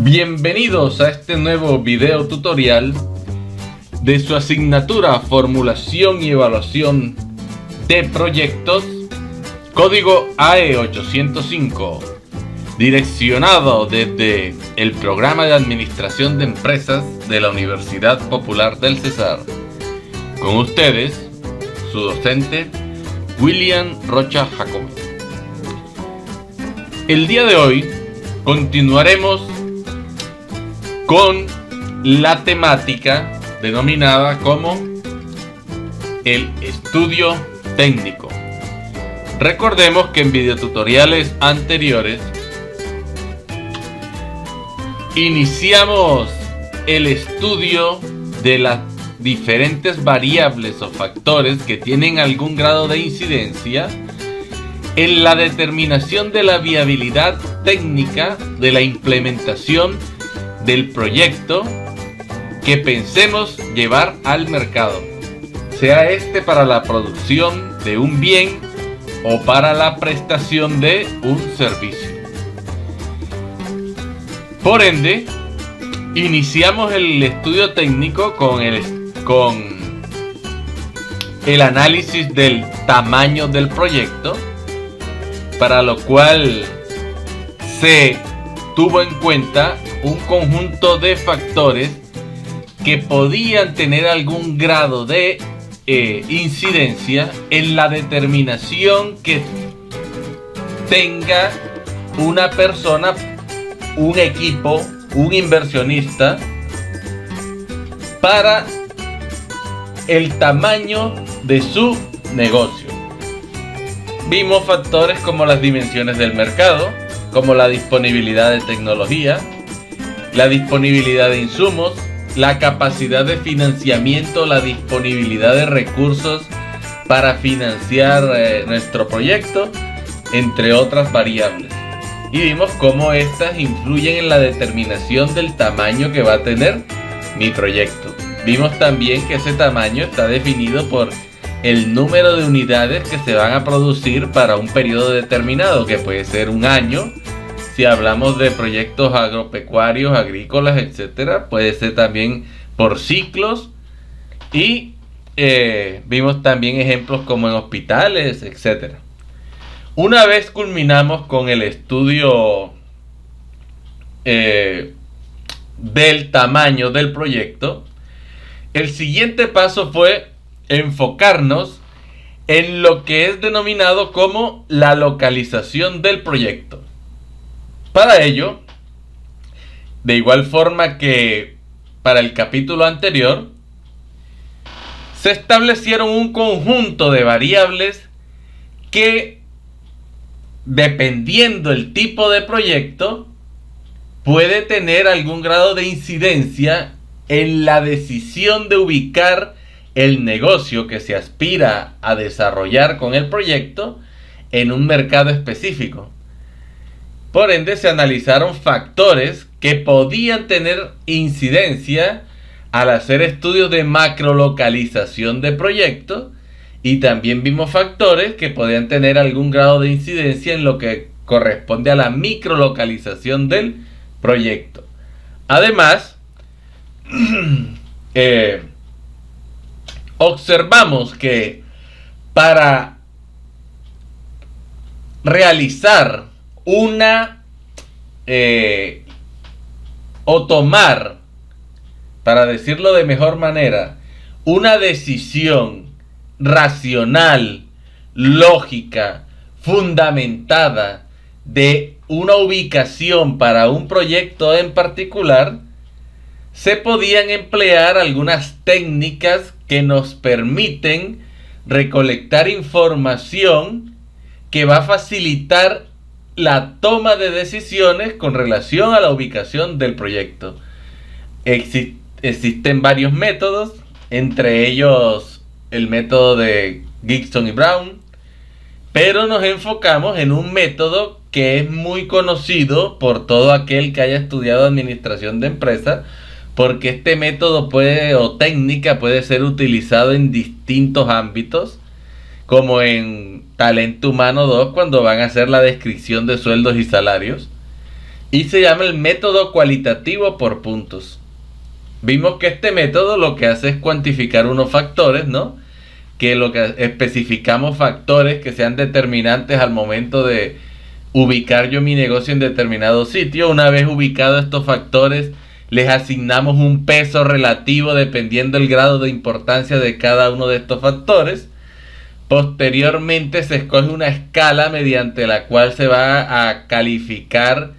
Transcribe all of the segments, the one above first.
Bienvenidos a este nuevo video tutorial de su asignatura Formulación y Evaluación de Proyectos, código AE805, direccionado desde el Programa de Administración de Empresas de la Universidad Popular del Cesar. Con ustedes, su docente, William Rocha Jacome. El día de hoy continuaremos con la temática denominada como el estudio técnico. Recordemos que en videotutoriales anteriores iniciamos el estudio de las diferentes variables o factores que tienen algún grado de incidencia en la determinación de la viabilidad técnica de la implementación del proyecto que pensemos llevar al mercado, sea este para la producción de un bien o para la prestación de un servicio. Por ende, iniciamos el estudio técnico con el análisis del tamaño del proyecto, para lo cual se tuvo en cuenta un conjunto de factores que podían tener algún grado de incidencia en la determinación que tenga una persona, un equipo, un inversionista para el tamaño de su negocio. Vimos factores como las dimensiones del mercado, como la disponibilidad de tecnología, la disponibilidad de insumos, la capacidad de financiamiento, la disponibilidad de recursos para financiar nuestro proyecto, entre otras variables. Y vimos cómo estas influyen en la determinación del tamaño que va a tener mi proyecto. Vimos también que ese tamaño está definido por el número de unidades que se van a producir para un periodo determinado, que puede ser un año. Si hablamos de proyectos agropecuarios, agrícolas, etcétera, puede ser también por ciclos. Y vimos también ejemplos como en hospitales, etcétera. Una vez culminamos con el estudio del tamaño del proyecto, el siguiente paso fue enfocarnos en lo que es denominado como la localización del proyecto. Para ello, de igual forma que para el capítulo anterior, se establecieron un conjunto de variables que, dependiendo el tipo de proyecto, puede tener algún grado de incidencia en la decisión de ubicar el negocio que se aspira a desarrollar con el proyecto en un mercado específico. Por ende, se analizaron factores que podían tener incidencia al hacer estudios de macrolocalización de proyectos, y también vimos factores que podían tener algún grado de incidencia en lo que corresponde a la microlocalización del proyecto. Además, observamos que para realizar o tomar, para decirlo de mejor manera, una decisión racional, lógica, fundamentada de una ubicación para un proyecto en particular, se podían emplear algunas técnicas que nos permiten recolectar información que va a facilitar la toma de decisiones con relación a la ubicación del proyecto. Existen varios métodos, entre ellos el método de Gibson y Brown, pero nos enfocamos en un método que es muy conocido por todo aquel que haya estudiado administración de empresas, porque este método técnica puede ser utilizado en distintos ámbitos, como en Talento Humano 2, cuando van a hacer la descripción de sueldos y salarios. y se llama el método cualitativo por puntos. Vimos que este método lo que hace es cuantificar unos factores, ¿no? Que lo que especificamos factores que sean determinantes al momento de ubicar yo mi negocio en determinado sitio. Una vez ubicados estos factores, les asignamos un peso relativo dependiendo del grado de importancia de cada uno de estos factores. Posteriormente se escoge una escala mediante la cual se va a calificar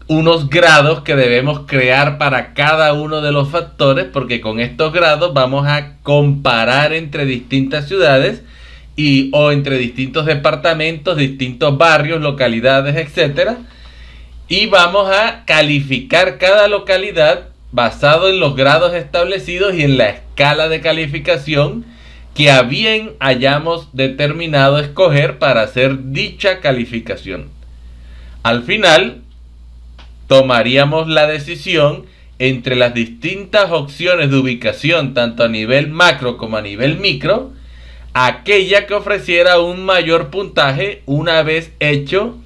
unos grados que debemos crear para cada uno de los factores, porque con estos grados vamos a comparar entre distintas ciudades o entre distintos departamentos, distintos barrios, localidades, etcétera, y vamos a calificar cada localidad basado en los grados establecidos y en la escala de calificación que a bien hayamos determinado escoger para hacer dicha calificación. Al final tomaríamos la decisión entre las distintas opciones de ubicación, tanto a nivel macro como a nivel micro, aquella que ofreciera un mayor puntaje una vez hecho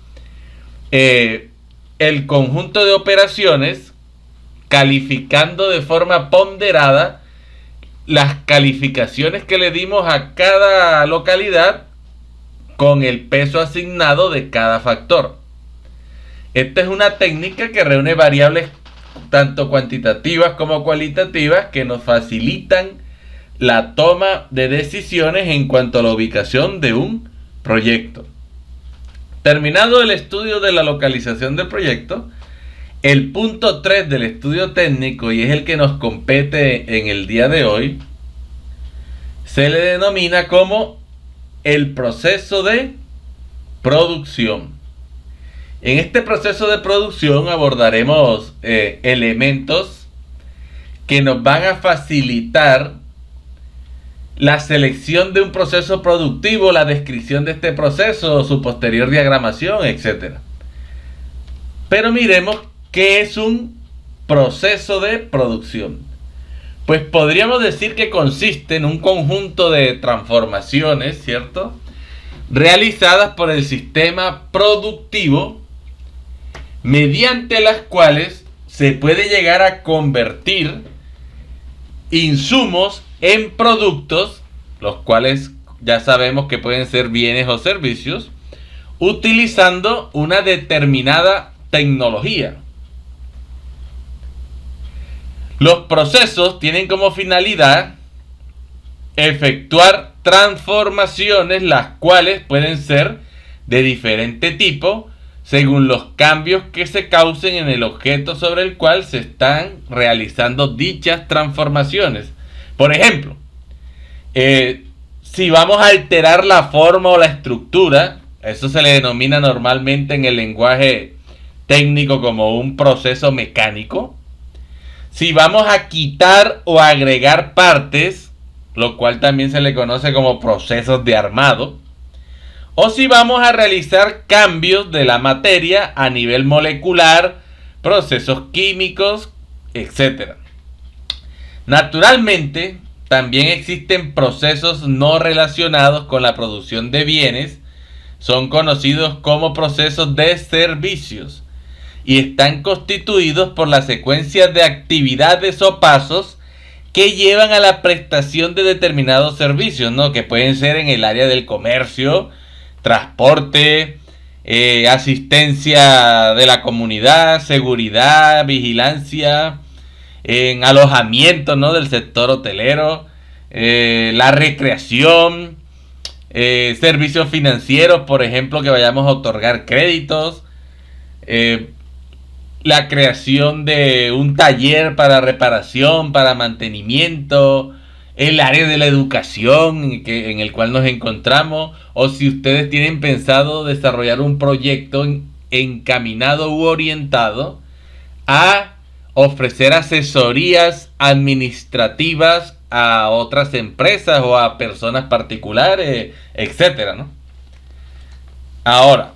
el conjunto de operaciones, calificando de forma ponderada las calificaciones que le dimos a cada localidad con el peso asignado de cada factor. Esta es una técnica que reúne variables tanto cuantitativas como cualitativas que nos facilitan la toma de decisiones en cuanto a la ubicación de un proyecto. Terminado el estudio de la localización del proyecto, el punto 3 del estudio técnico, y es el que nos compete en el día de hoy, se le denomina como el proceso de producción. En este proceso de producción abordaremos elementos que nos van a facilitar la selección de un proceso productivo, la descripción de este proceso, su posterior diagramación, etc. Pero miremos qué es un proceso de producción. Pues podríamos decir que consiste en un conjunto de transformaciones, ¿cierto?, realizadas por el sistema productivo, mediante las cuales se puede llegar a convertir insumos en productos, los cuales ya sabemos que pueden ser bienes o servicios, utilizando una determinada tecnología. Los procesos tienen como finalidad efectuar transformaciones, las cuales pueden ser de diferente tipo según los cambios que se causen en el objeto sobre el cual se están realizando dichas transformaciones. Por ejemplo, si vamos a alterar la forma o la estructura, eso se le denomina normalmente en el lenguaje técnico como un proceso mecánico. Si vamos a quitar o agregar partes, lo cual también se le conoce como procesos de armado. O si vamos a realizar cambios de la materia a nivel molecular, procesos químicos, etc. Naturalmente, también existen procesos no relacionados con la producción de bienes. Son conocidos como procesos de servicios y están constituidos por la secuencia de actividades o pasos que llevan a la prestación de determinados servicios, ¿no?, que pueden ser en el área del comercio, transporte, asistencia de la comunidad, seguridad, vigilancia, en alojamiento, ¿no?, del sector hotelero, la recreación, servicios financieros, por ejemplo, que vayamos a otorgar créditos, la creación de un taller para reparación, para mantenimiento, el área de la educación en el cual nos encontramos, o si ustedes tienen pensado desarrollar un proyecto encaminado u orientado a ofrecer asesorías administrativas a otras empresas o a personas particulares, etcétera, ¿no? Ahora,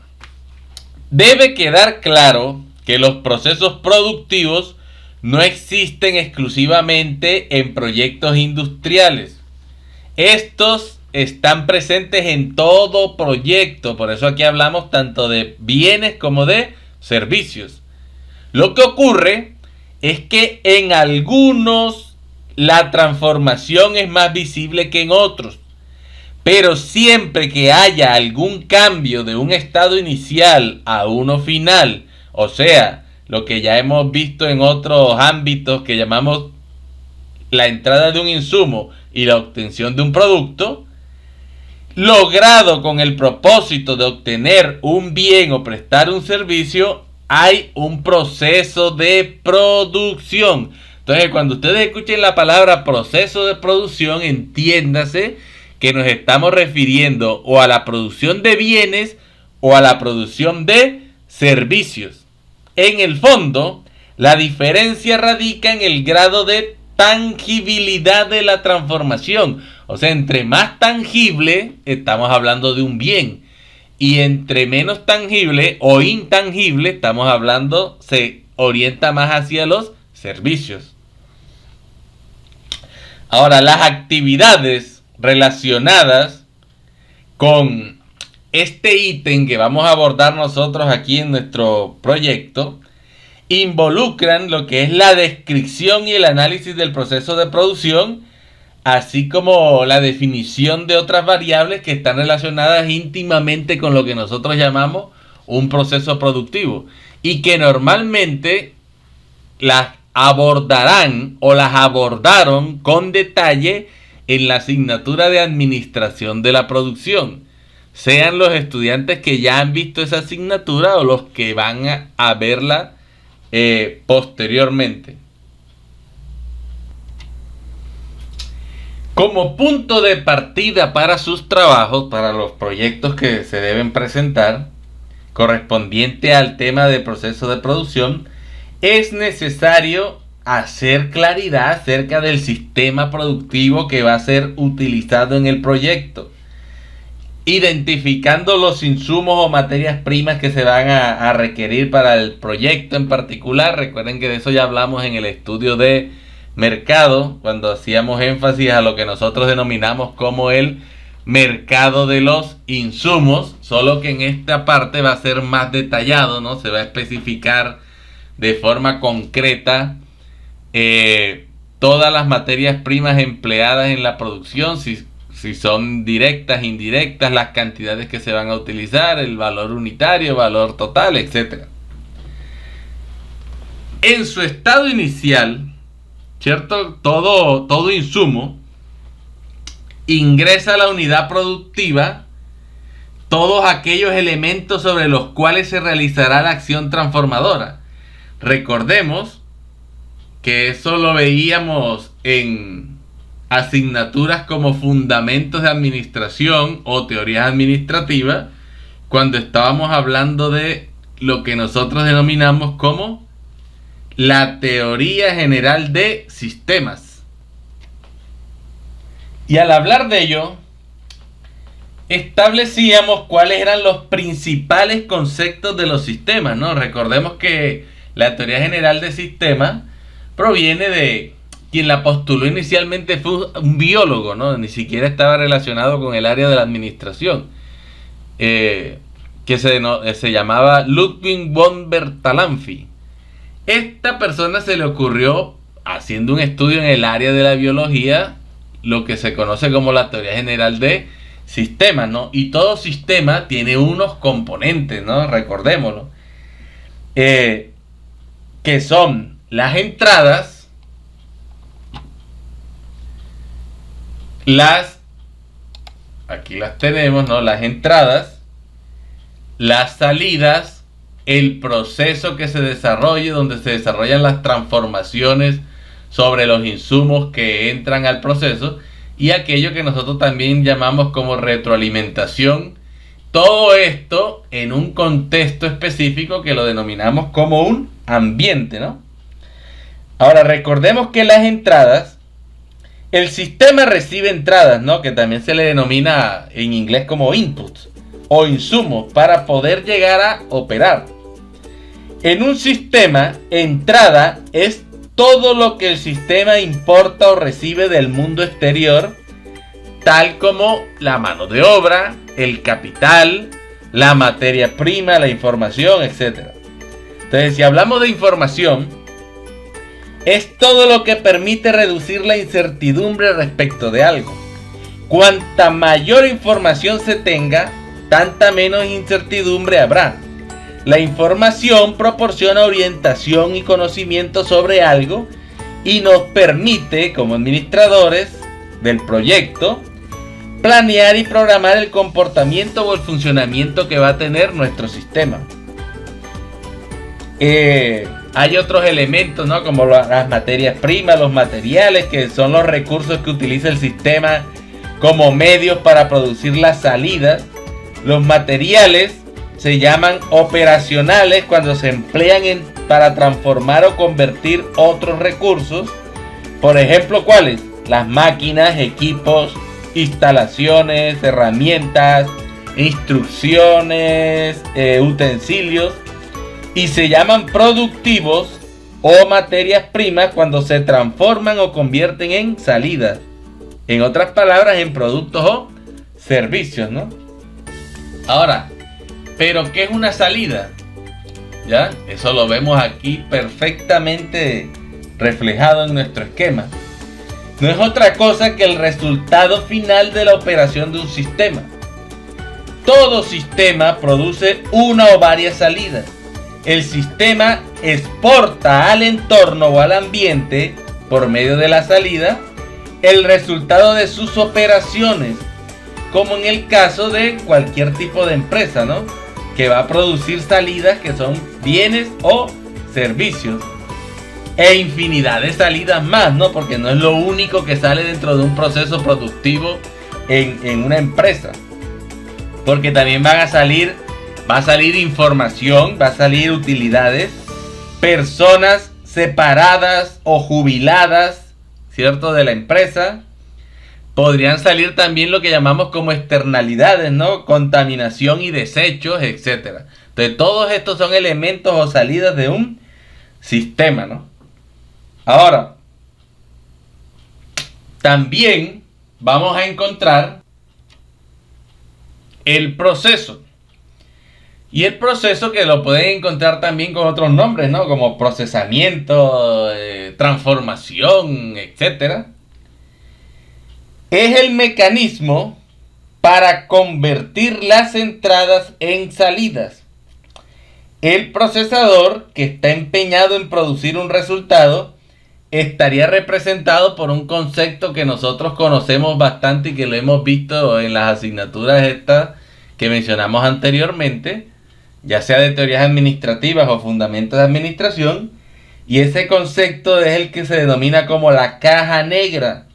debe quedar claro que los procesos productivos no existen exclusivamente en proyectos industriales. Estos están presentes en todo proyecto. Por eso aquí hablamos tanto de bienes como de servicios. Lo que ocurre es que en algunos la transformación es más visible que en otros. Pero siempre que haya algún cambio de un estado inicial a uno final, o sea, lo que ya hemos visto en otros ámbitos que llamamos la entrada de un insumo y la obtención de un producto, logrado con el propósito de obtener un bien o prestar un servicio, hay un proceso de producción. Entonces, cuando ustedes escuchen la palabra proceso de producción, entiéndase que nos estamos refiriendo o a la producción de bienes o a la producción de servicios. En el fondo, la diferencia radica en el grado de tangibilidad de la transformación. O sea, entre más tangible, estamos hablando de un bien. Y entre menos tangible o intangible, estamos hablando, se orienta más hacia los servicios. Ahora, las actividades relacionadas con este ítem que vamos a abordar nosotros aquí en nuestro proyecto involucran lo que es la descripción y el análisis del proceso de producción, así como la definición de otras variables que están relacionadas íntimamente con lo que nosotros llamamos un proceso productivo y que normalmente las abordarán o las abordaron con detalle en la asignatura de administración de la producción, sean los estudiantes que ya han visto esa asignatura o los que van a verla posteriormente. Como punto de partida para sus trabajos, para los proyectos que se deben presentar, correspondiente al tema de proceso de producción, es necesario hacer claridad acerca del sistema productivo que va a ser utilizado en el proyecto, identificando los insumos o materias primas que se van a requerir para el proyecto en particular. Recuerden que de eso ya hablamos en el estudio de mercado, cuando hacíamos énfasis a lo que nosotros denominamos como el mercado de los insumos, solo que en esta parte va a ser más detallado, ¿no? Se va a especificar de forma concreta todas las materias primas empleadas en la producción, si son directas, indirectas, las cantidades que se van a utilizar, el valor unitario, valor total, etc. En su estado inicial, ¿cierto? Todo insumo ingresa a la unidad productiva todos aquellos elementos sobre los cuales se realizará la acción transformadora. Recordemos que eso lo veíamos en asignaturas como fundamentos de administración o teorías administrativas, cuando estábamos hablando de lo que nosotros denominamos como la teoría general de sistemas. Y al hablar de ello, establecíamos cuáles eran los principales conceptos de los sistemas, ¿no? Recordemos que la teoría general de sistemas proviene de quien la postuló inicialmente, fue un biólogo, ¿no? Ni siquiera estaba relacionado con el área de la administración, que se llamaba Ludwig von Bertalanffy. Esta persona se le ocurrió, haciendo un estudio en el área de la biología, lo que se conoce como la teoría general de sistemas, ¿no? Y todo sistema tiene unos componentes, ¿no? Recordémoslo, que son las entradas, aquí las tenemos, ¿no? Las entradas, las salidas, el proceso que se desarrolle, donde se desarrollan las transformaciones sobre los insumos que entran al proceso, y aquello que nosotros también llamamos como retroalimentación. Todo esto en un contexto específico que lo denominamos como un ambiente, ¿no? Ahora, recordemos que las entradas, el sistema recibe entradas, ¿no? Que también se le denomina en inglés como inputs o insumos para poder llegar a operar. En un sistema, entrada es todo lo que el sistema importa o recibe del mundo exterior, tal como la mano de obra, el capital, la materia prima, la información, etc. Entonces, si hablamos de información, es todo lo que permite reducir la incertidumbre respecto de algo. Cuanta mayor información se tenga, tanta menos incertidumbre habrá. La información proporciona orientación y conocimiento sobre algo y nos permite, como administradores del proyecto, planear y programar el comportamiento o el funcionamiento que va a tener nuestro sistema. Hay otros elementos, ¿no? Como las materias primas, los materiales, que son los recursos que utiliza el sistema como medios para producir las salidas. Los materiales se llaman operacionales cuando se emplean para transformar o convertir otros recursos. Por ejemplo, ¿cuáles? Las máquinas, equipos, instalaciones, herramientas, instrucciones, utensilios. Y se llaman productivos o materias primas cuando se transforman o convierten en salidas. En otras palabras, en productos o servicios, ¿no? Ahora, ¿pero qué es una salida? ¿Ya? Eso lo vemos aquí perfectamente reflejado en nuestro esquema. No es otra cosa que el resultado final de la operación de un sistema. Todo sistema produce una o varias salidas. El sistema exporta al entorno o al ambiente, por medio de la salida, el resultado de sus operaciones, como en el caso de cualquier tipo de empresa, ¿no? Que va a producir salidas que son bienes o servicios. E infinidad de salidas más, ¿no? Porque no es lo único que sale dentro de un proceso productivo en una empresa. Porque también va a salir información, va a salir utilidades, personas separadas o jubiladas, ¿cierto? De la empresa. Podrían salir también lo que llamamos como externalidades, ¿no? Contaminación y desechos, etc. Entonces, todos estos son elementos o salidas de un sistema, ¿no? Ahora, también vamos a encontrar el proceso. Y el proceso, que lo pueden encontrar también con otros nombres, ¿no? Como procesamiento, transformación, etc. Es el mecanismo para convertir las entradas en salidas. El procesador, que está empeñado en producir un resultado, estaría representado por un concepto que nosotros conocemos bastante y que lo hemos visto en las asignaturas estas que mencionamos anteriormente, ya sea de teorías administrativas o fundamentos de administración, y ese concepto es el que se denomina como la caja negra.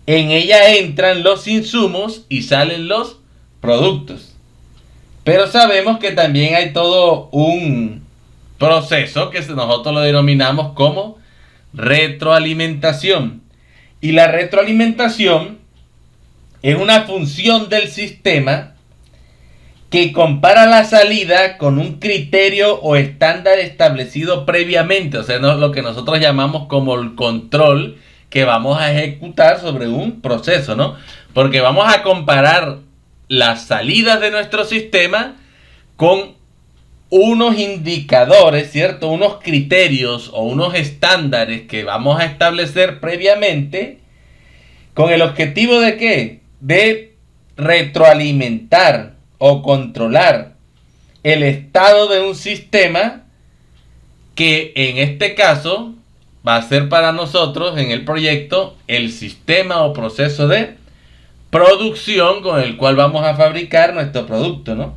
En ella entran los insumos y salen los productos. Pero sabemos que también hay todo un proceso que nosotros lo denominamos como retroalimentación. Y la retroalimentación es una función del sistema que compara la salida con un criterio o estándar establecido previamente. O sea, lo que nosotros llamamos como el control que vamos a ejecutar sobre un proceso, ¿no? Porque vamos a comparar las salidas de nuestro sistema con unos indicadores, ¿cierto? Unos criterios o unos estándares que vamos a establecer previamente, con el objetivo de ¿qué? De retroalimentar o controlar el estado de un sistema, que en este caso va a ser para nosotros en el proyecto el sistema o proceso de producción con el cual vamos a fabricar nuestro producto, ¿no?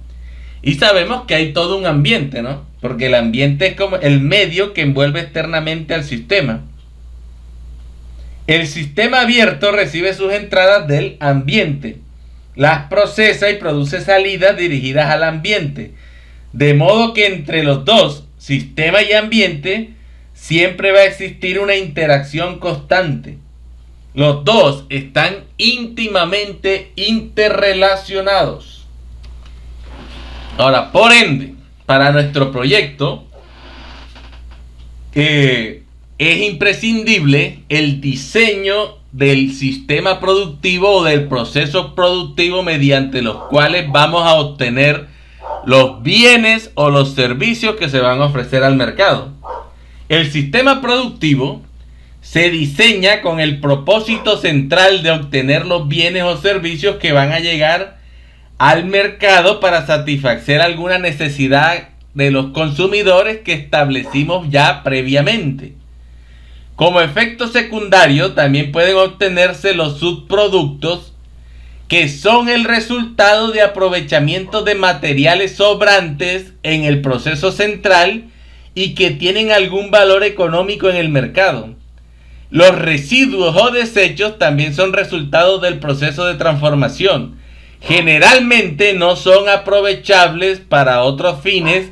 Y sabemos que hay todo un ambiente, ¿no? Porque el ambiente es como el medio que envuelve externamente al sistema. El sistema abierto recibe sus entradas del ambiente, las procesa y produce salidas dirigidas al ambiente. De modo que entre los dos, sistema y ambiente, siempre va a existir una interacción constante. Los dos están íntimamente interrelacionados. Ahora, por ende, para nuestro proyecto, es imprescindible el diseño del sistema productivo o del proceso productivo mediante los cuales vamos a obtener los bienes o los servicios que se van a ofrecer al mercado. El sistema productivo se diseña con el propósito central de obtener los bienes o servicios que van a llegar al mercado para satisfacer alguna necesidad de los consumidores que establecimos ya previamente. Como efecto secundario, también pueden obtenerse los subproductos, que son el resultado de aprovechamiento de materiales sobrantes en el proceso central y que tienen algún valor económico en el mercado. Los residuos o desechos también son resultados del proceso de transformación. Generalmente no son aprovechables para otros fines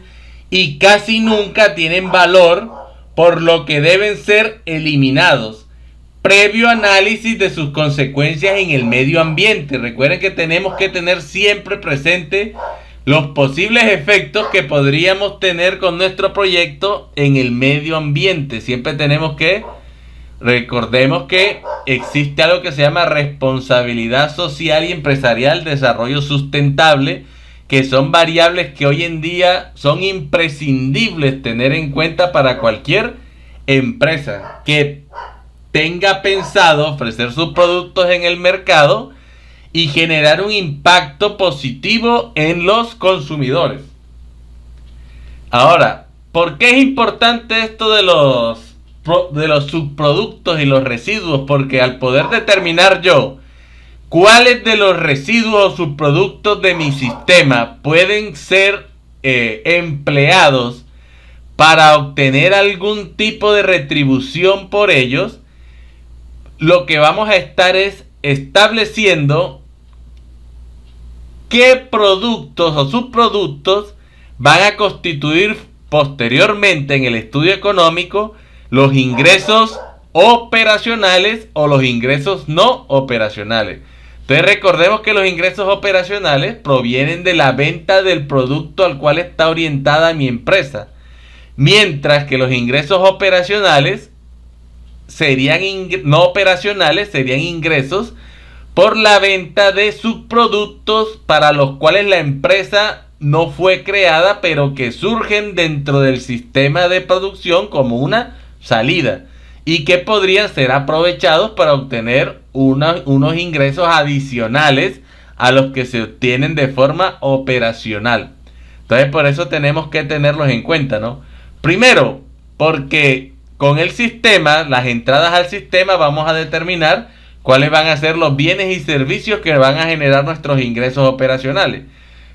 y casi nunca tienen valor, por lo que deben ser eliminados previo análisis de sus consecuencias en el medio ambiente. Recuerden que tenemos que tener siempre presente los posibles efectos que podríamos tener con nuestro proyecto en el medio ambiente. Siempre tenemos que recordemos que existe algo que se llama responsabilidad social y empresarial, desarrollo sustentable, que son variables que hoy en día son imprescindibles tener en cuenta para cualquier empresa que tenga pensado ofrecer sus productos en el mercado y generar un impacto positivo en los consumidores. Ahora, ¿por qué es importante esto de los subproductos y los residuos? Porque al poder determinar yo cuáles de los residuos o subproductos de mi sistema pueden ser empleados para obtener algún tipo de retribución por ellos, lo que vamos a estar es estableciendo qué productos o subproductos van a constituir posteriormente en el estudio económico los ingresos operacionales o los ingresos no operacionales. Entonces recordemos que los ingresos operacionales provienen de la venta del producto al cual está orientada mi empresa, mientras que los ingresos operacionales serían no operacionales, serían ingresos por la venta de subproductos para los cuales la empresa no fue creada, pero que surgen dentro del sistema de producción como una salida y que podrían ser aprovechados para obtener unos ingresos adicionales a los que se obtienen de forma operacional. Entonces por eso tenemos que tenerlos en cuenta, ¿no? Primero, porque con el sistema, las entradas al sistema, vamos a determinar cuáles van a ser los bienes y servicios que van a generar nuestros ingresos operacionales.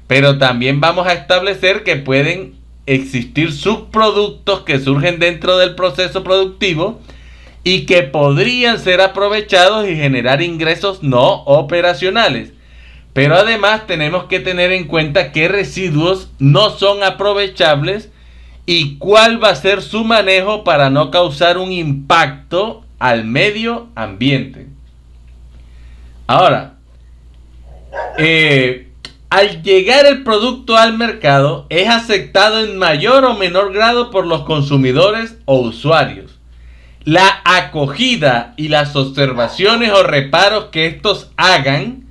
Pero también vamos a establecer que pueden existir subproductos que surgen dentro del proceso productivo y que podrían ser aprovechados y generar ingresos no operacionales. Pero además tenemos que tener en cuenta qué residuos no son aprovechables y cuál va a ser su manejo para no causar un impacto al medio ambiente. Ahora, al llegar el producto al mercado, es aceptado en mayor o menor grado por los consumidores o usuarios. La acogida y las observaciones o reparos que estos hagan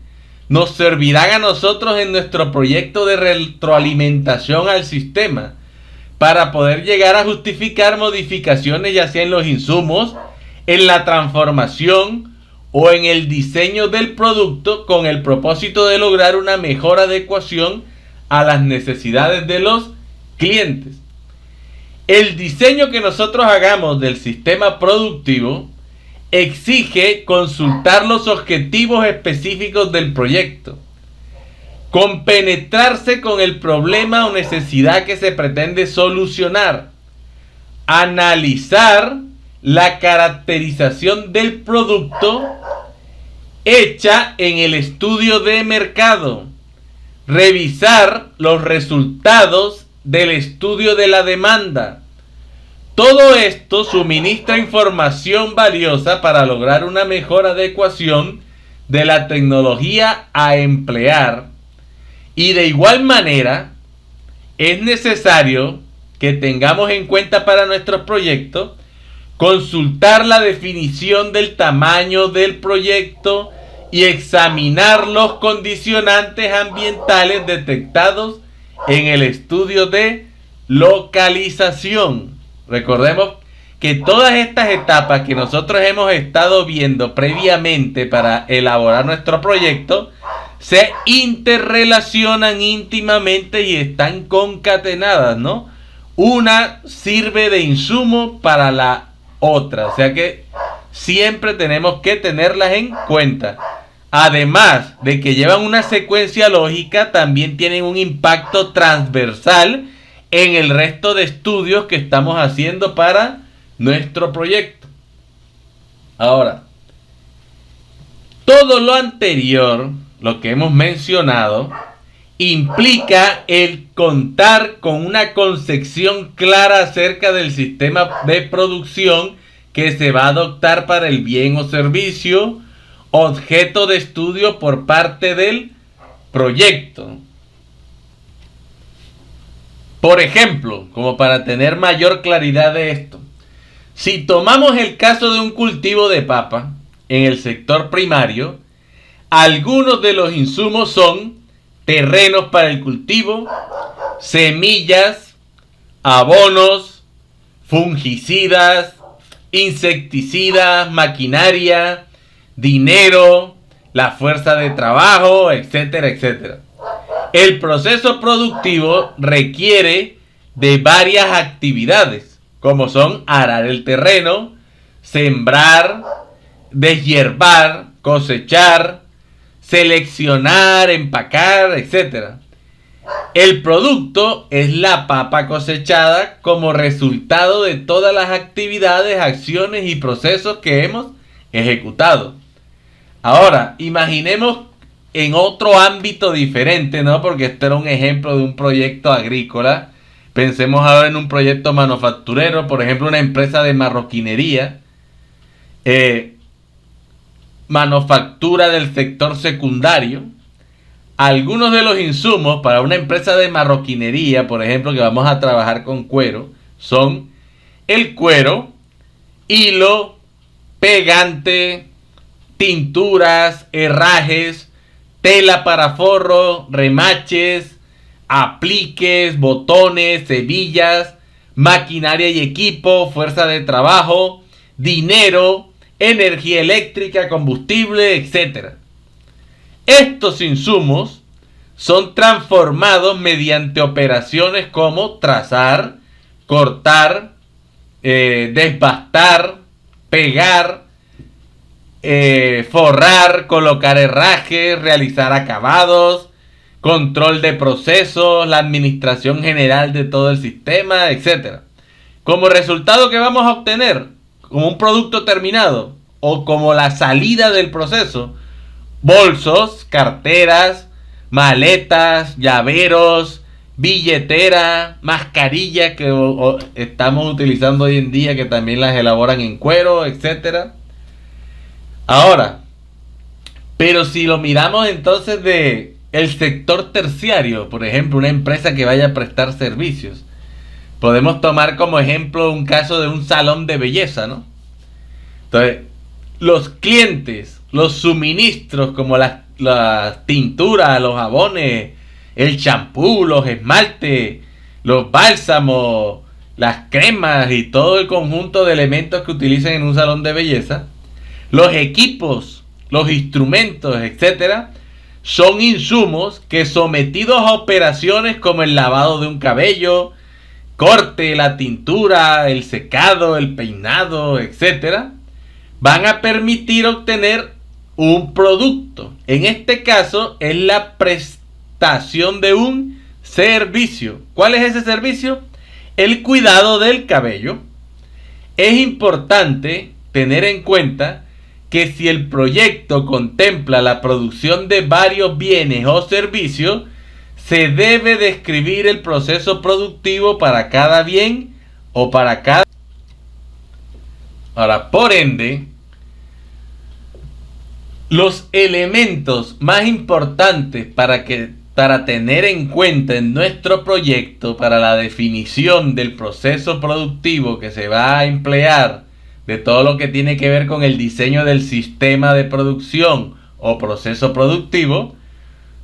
nos servirán a nosotros en nuestro proyecto de retroalimentación al sistema para poder llegar a justificar modificaciones, ya sea en los insumos, en la transformación o en el diseño del producto, con el propósito de lograr una mejor adecuación a las necesidades de los clientes. El diseño que nosotros hagamos del sistema productivo exige consultar los objetivos específicos del proyecto, compenetrarse con el problema o necesidad que se pretende solucionar, analizar la caracterización del producto hecha en el estudio de mercado, revisar los resultados del estudio de la demanda. Todo esto suministra información valiosa para lograr una mejor adecuación de la tecnología a emplear. Y de igual manera, es necesario que tengamos en cuenta para nuestros proyectos consultar la definición del tamaño del proyecto y examinar los condicionantes ambientales detectados en el estudio de localización. Recordemos que todas estas etapas que nosotros hemos estado viendo previamente para elaborar nuestro proyecto se interrelacionan íntimamente y están concatenadas, ¿no? Una sirve de insumo para la otra, o sea que siempre tenemos que tenerlas en cuenta. Además de que llevan una secuencia lógica, también tienen un impacto transversal en el resto de estudios que estamos haciendo para nuestro proyecto. Ahora, todo lo anterior, lo que hemos mencionado, implica el contar con una concepción clara acerca del sistema de producción que se va a adoptar para el bien o servicio objeto de estudio por parte del proyecto. Por ejemplo, como para tener mayor claridad de esto, si tomamos el caso de un cultivo de papa en el sector primario, algunos de los insumos son terrenos para el cultivo, semillas, abonos, fungicidas, insecticidas, maquinaria, dinero, la fuerza de trabajo, etcétera, etcétera. El proceso productivo requiere de varias actividades, como son arar el terreno, sembrar, deshiervar, cosechar, seleccionar, empacar, etc. El producto es la papa cosechada como resultado de todas las actividades, acciones y procesos que hemos ejecutado. Ahora, imaginemos en otro ámbito diferente, ¿no? Porque este era un ejemplo de un proyecto agrícola. Pensemos ahora en un proyecto manufacturero, por ejemplo, una empresa de marroquinería, manufactura del sector secundario. Algunos de los insumos para una empresa de marroquinería, por ejemplo, que vamos a trabajar con cuero, son el cuero, hilo, pegante, tinturas, herrajes, tela para forro, remaches, apliques, botones, hebillas, maquinaria y equipo, fuerza de trabajo, dinero, energía eléctrica, combustible, etc. Estos insumos son transformados mediante operaciones como trazar, cortar, desbastar, pegar, forrar, colocar herrajes, realizar acabados, control de procesos, la administración general de todo el sistema, etc. Como resultado, ¿qué vamos a obtener? Como un producto terminado o como la salida del proceso: bolsos, carteras, maletas, llaveros, billetera, mascarillas que estamos utilizando hoy en día, que también las elaboran en cuero, etc. Ahora, pero si lo miramos entonces de el sector terciario, por ejemplo, una empresa que vaya a prestar servicios, podemos tomar como ejemplo un caso de un salón de belleza, ¿no? Entonces, los clientes, los suministros como las tinturas, los jabones, el champú, los esmaltes, los bálsamos, las cremas y todo el conjunto de elementos que utilizan en un salón de belleza, los equipos, los instrumentos, etcétera, son insumos que, sometidos a operaciones como el lavado de un cabello, corte, la tintura, el secado, el peinado, etcétera, van a permitir obtener un producto. En este caso es la prestación de un servicio. ¿Cuál es ese servicio? El cuidado del cabello. Es importante tener en cuenta que si el proyecto contempla la producción de varios bienes o servicios, se debe describir el proceso productivo para cada bien o para cada... Ahora, por ende, los elementos más importantes para tener en cuenta en nuestro proyecto para la definición del proceso productivo que se va a emplear, de todo lo que tiene que ver con el diseño del sistema de producción o proceso productivo,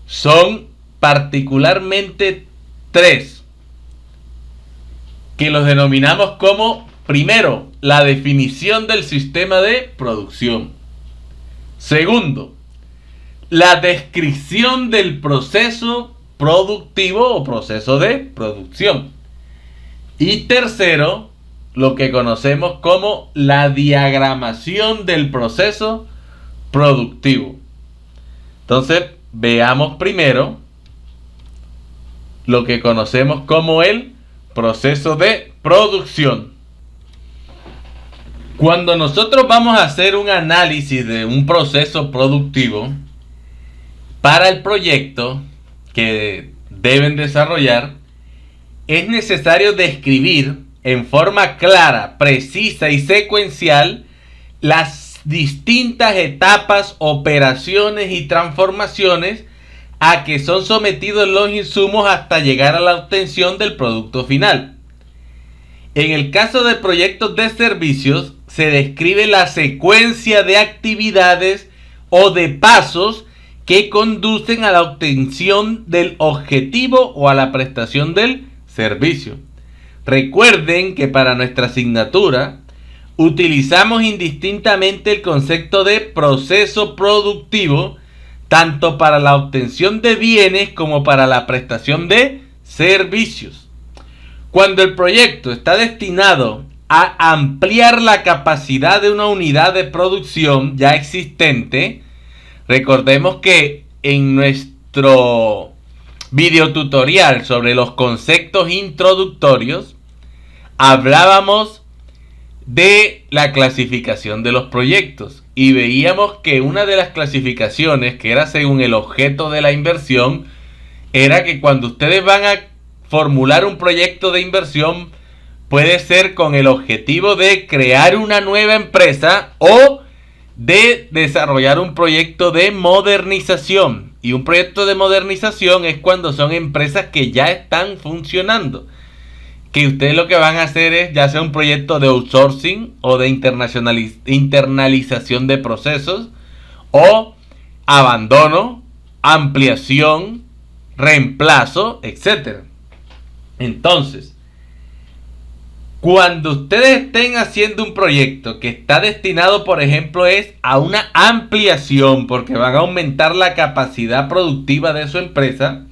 son particularmente 3, que los denominamos como, primero, la definición del sistema de producción. Segundo, la descripción del proceso productivo o proceso de producción. Y tercero, lo que conocemos como la diagramación del proceso productivo. Entonces, veamos primero lo que conocemos como el proceso de producción. Cuando nosotros vamos a hacer un análisis de un proceso productivo para el proyecto que deben desarrollar, es necesario describir en forma clara, precisa y secuencial las distintas etapas, operaciones y transformaciones a que son sometidos los insumos hasta llegar a la obtención del producto final. En el caso de proyectos de servicios, se describe la secuencia de actividades o de pasos que conducen a la obtención del objetivo o a la prestación del servicio. Recuerden que para nuestra asignatura utilizamos indistintamente el concepto de proceso productivo tanto para la obtención de bienes como para la prestación de servicios. Cuando el proyecto está destinado a ampliar la capacidad de una unidad de producción ya existente, recordemos que en nuestro videotutorial sobre los conceptos introductorios hablábamos de la clasificación de los proyectos y veíamos que una de las clasificaciones, que era según el objeto de la inversión, era que cuando ustedes van a formular un proyecto de inversión, puede ser con el objetivo de crear una nueva empresa o de desarrollar un proyecto de modernización. Y un proyecto de modernización es cuando son empresas que ya están funcionando, que ustedes lo que van a hacer es ya sea un proyecto de outsourcing o de internalización de procesos, o abandono, ampliación, reemplazo, etc. Entonces, cuando ustedes estén haciendo un proyecto que está destinado, por ejemplo, es a una ampliación porque van a aumentar la capacidad productiva de su empresa,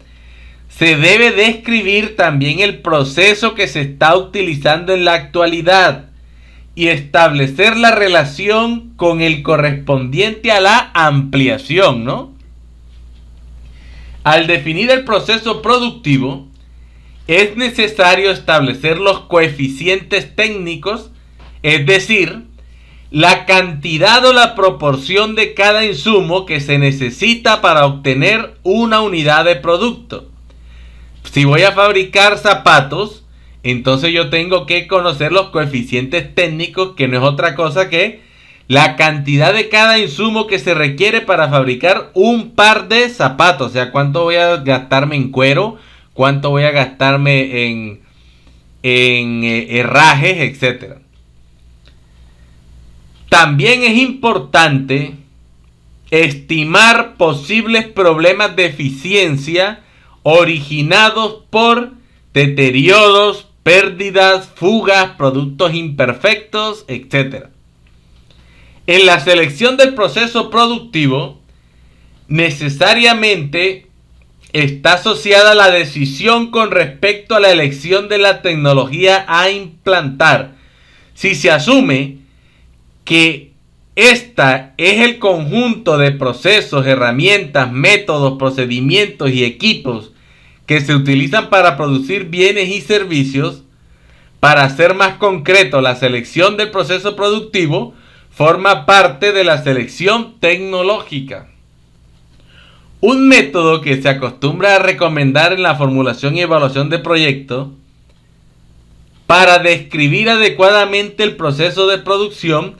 se debe describir también el proceso que se está utilizando en la actualidad y establecer la relación con el correspondiente a la ampliación, ¿no? Al definir el proceso productivo, es necesario establecer los coeficientes técnicos, es decir, la cantidad o la proporción de cada insumo que se necesita para obtener una unidad de producto. Si voy a fabricar zapatos, entonces yo tengo que conocer los coeficientes técnicos, que no es otra cosa que la cantidad de cada insumo que se requiere para fabricar un par de zapatos. O sea, cuánto voy a gastarme en cuero, cuánto voy a gastarme en herrajes, etc. También es importante estimar posibles problemas de eficiencia originados por deterioros, pérdidas, fugas, productos imperfectos, etc. En la selección del proceso productivo, necesariamente está asociada la decisión con respecto a la elección de la tecnología a implantar. Si se asume que esta es el conjunto de procesos, herramientas, métodos, procedimientos y equipos que se utilizan para producir bienes y servicios, para ser más concreto, la selección del proceso productivo forma parte de la selección tecnológica. Un método que se acostumbra a recomendar en la formulación y evaluación de proyectos para describir adecuadamente el proceso de producción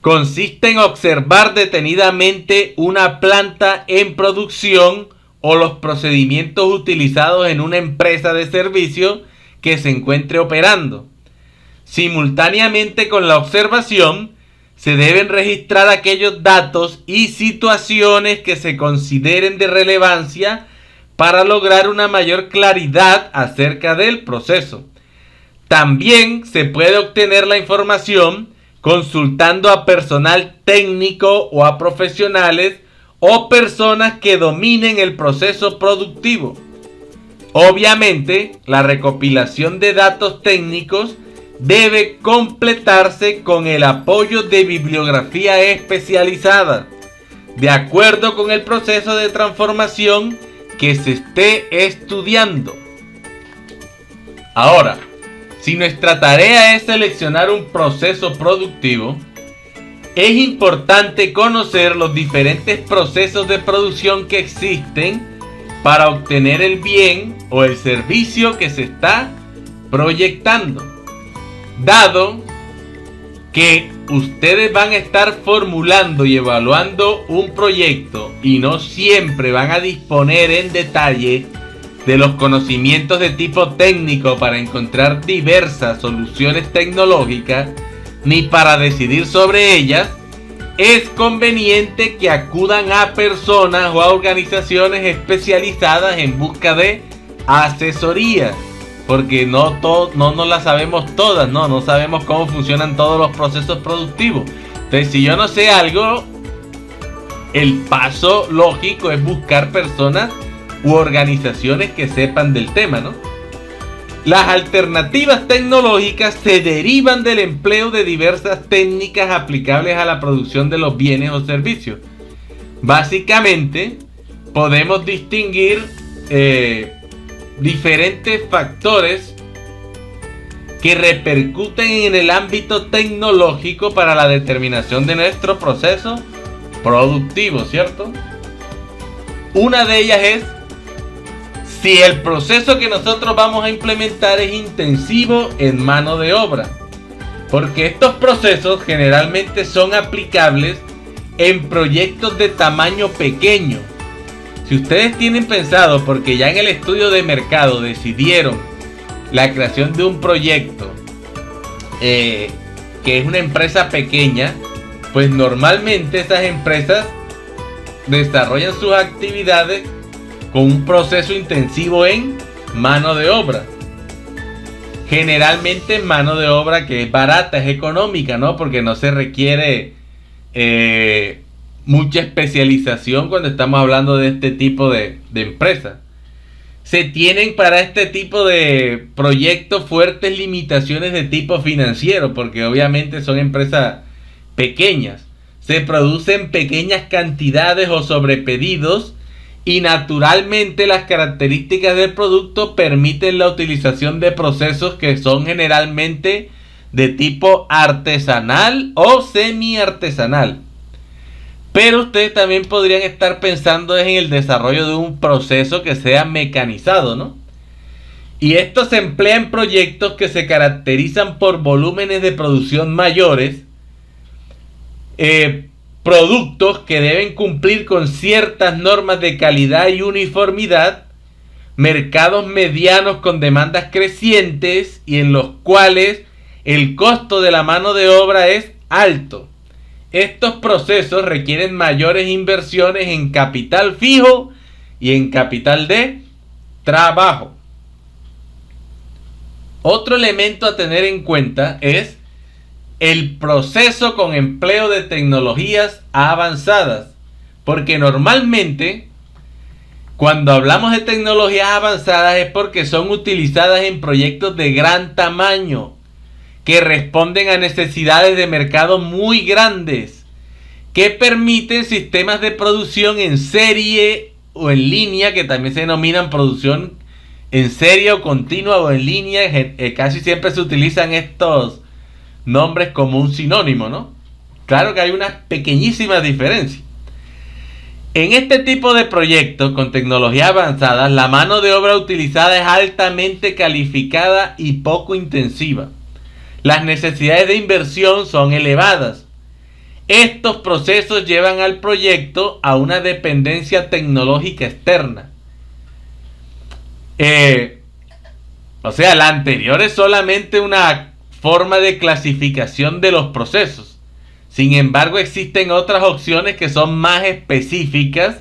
consiste en observar detenidamente una planta en producción o los procedimientos utilizados en una empresa de servicio que se encuentre operando. Simultáneamente con la observación, se deben registrar aquellos datos y situaciones que se consideren de relevancia para lograr una mayor claridad acerca del proceso. También se puede obtener la información consultando a personal técnico o a profesionales o personas que dominen el proceso productivo. Obviamente, la recopilación de datos técnicos debe completarse con el apoyo de bibliografía especializada, de acuerdo con el proceso de transformación que se esté estudiando. Ahora, si nuestra tarea es seleccionar un proceso productivo, es importante conocer los diferentes procesos de producción que existen para obtener el bien o el servicio que se está proyectando. Dado que ustedes van a estar formulando y evaluando un proyecto y no siempre van a disponer en detalle de los conocimientos de tipo técnico para encontrar diversas soluciones tecnológicas, ni para decidir sobre ellas, es conveniente que acudan a personas o a organizaciones especializadas en busca de asesoría, porque no nos las sabemos todas, no sabemos cómo funcionan todos los procesos productivos. Entonces, si yo no sé algo, el paso lógico es buscar personas u organizaciones que sepan del tema, ¿no? Las alternativas tecnológicas se derivan del empleo de diversas técnicas aplicables a la producción de los bienes o servicios. Básicamente, podemos distinguir diferentes factores que repercuten en el ámbito tecnológico para la determinación de nuestro proceso productivo, ¿cierto? Una de ellas es si el proceso que nosotros vamos a implementar es intensivo en mano de obra, porque estos procesos generalmente son aplicables en proyectos de tamaño pequeño. Si ustedes tienen pensado, porque ya en el estudio de mercado decidieron la creación de un proyecto que es una empresa pequeña, pues normalmente esas empresas desarrollan sus actividades con un proceso intensivo en mano de obra. Generalmente mano de obra que es barata, es económica, ¿no? Porque no se requiere mucha especialización cuando estamos hablando de este tipo de empresas. Se tienen para este tipo de proyectos fuertes limitaciones de tipo financiero, porque obviamente son empresas pequeñas. Se producen pequeñas cantidades o sobrepedidos y naturalmente las características del producto permiten la utilización de procesos que son generalmente de tipo artesanal o semi-artesanal. Pero ustedes también podrían estar pensando en el desarrollo de un proceso que sea mecanizado, ¿no? Y esto se emplea en proyectos que se caracterizan por volúmenes de producción mayores, productos que deben cumplir con ciertas normas de calidad y uniformidad, mercados medianos con demandas crecientes y en los cuales el costo de la mano de obra es alto. Estos procesos requieren mayores inversiones en capital fijo y en capital de trabajo. Otro elemento a tener en cuenta es el proceso con empleo de tecnologías avanzadas, porque normalmente cuando hablamos de tecnologías avanzadas es porque son utilizadas en proyectos de gran tamaño que responden a necesidades de mercado muy grandes, que permiten sistemas de producción en serie o en línea, que también se denominan producción en serie o continua o en línea. Casi siempre se utilizan estos nombres como un sinónimo, ¿no? Claro que hay una pequeñísima diferencia. En este tipo de proyectos con tecnología avanzada, la mano de obra utilizada es altamente calificada y poco intensiva. Las necesidades de inversión son elevadas. Estos procesos llevan al proyecto a una dependencia tecnológica externa. La anterior es solamente una forma de clasificación de los procesos. Sin embargo, existen otras opciones que son más específicas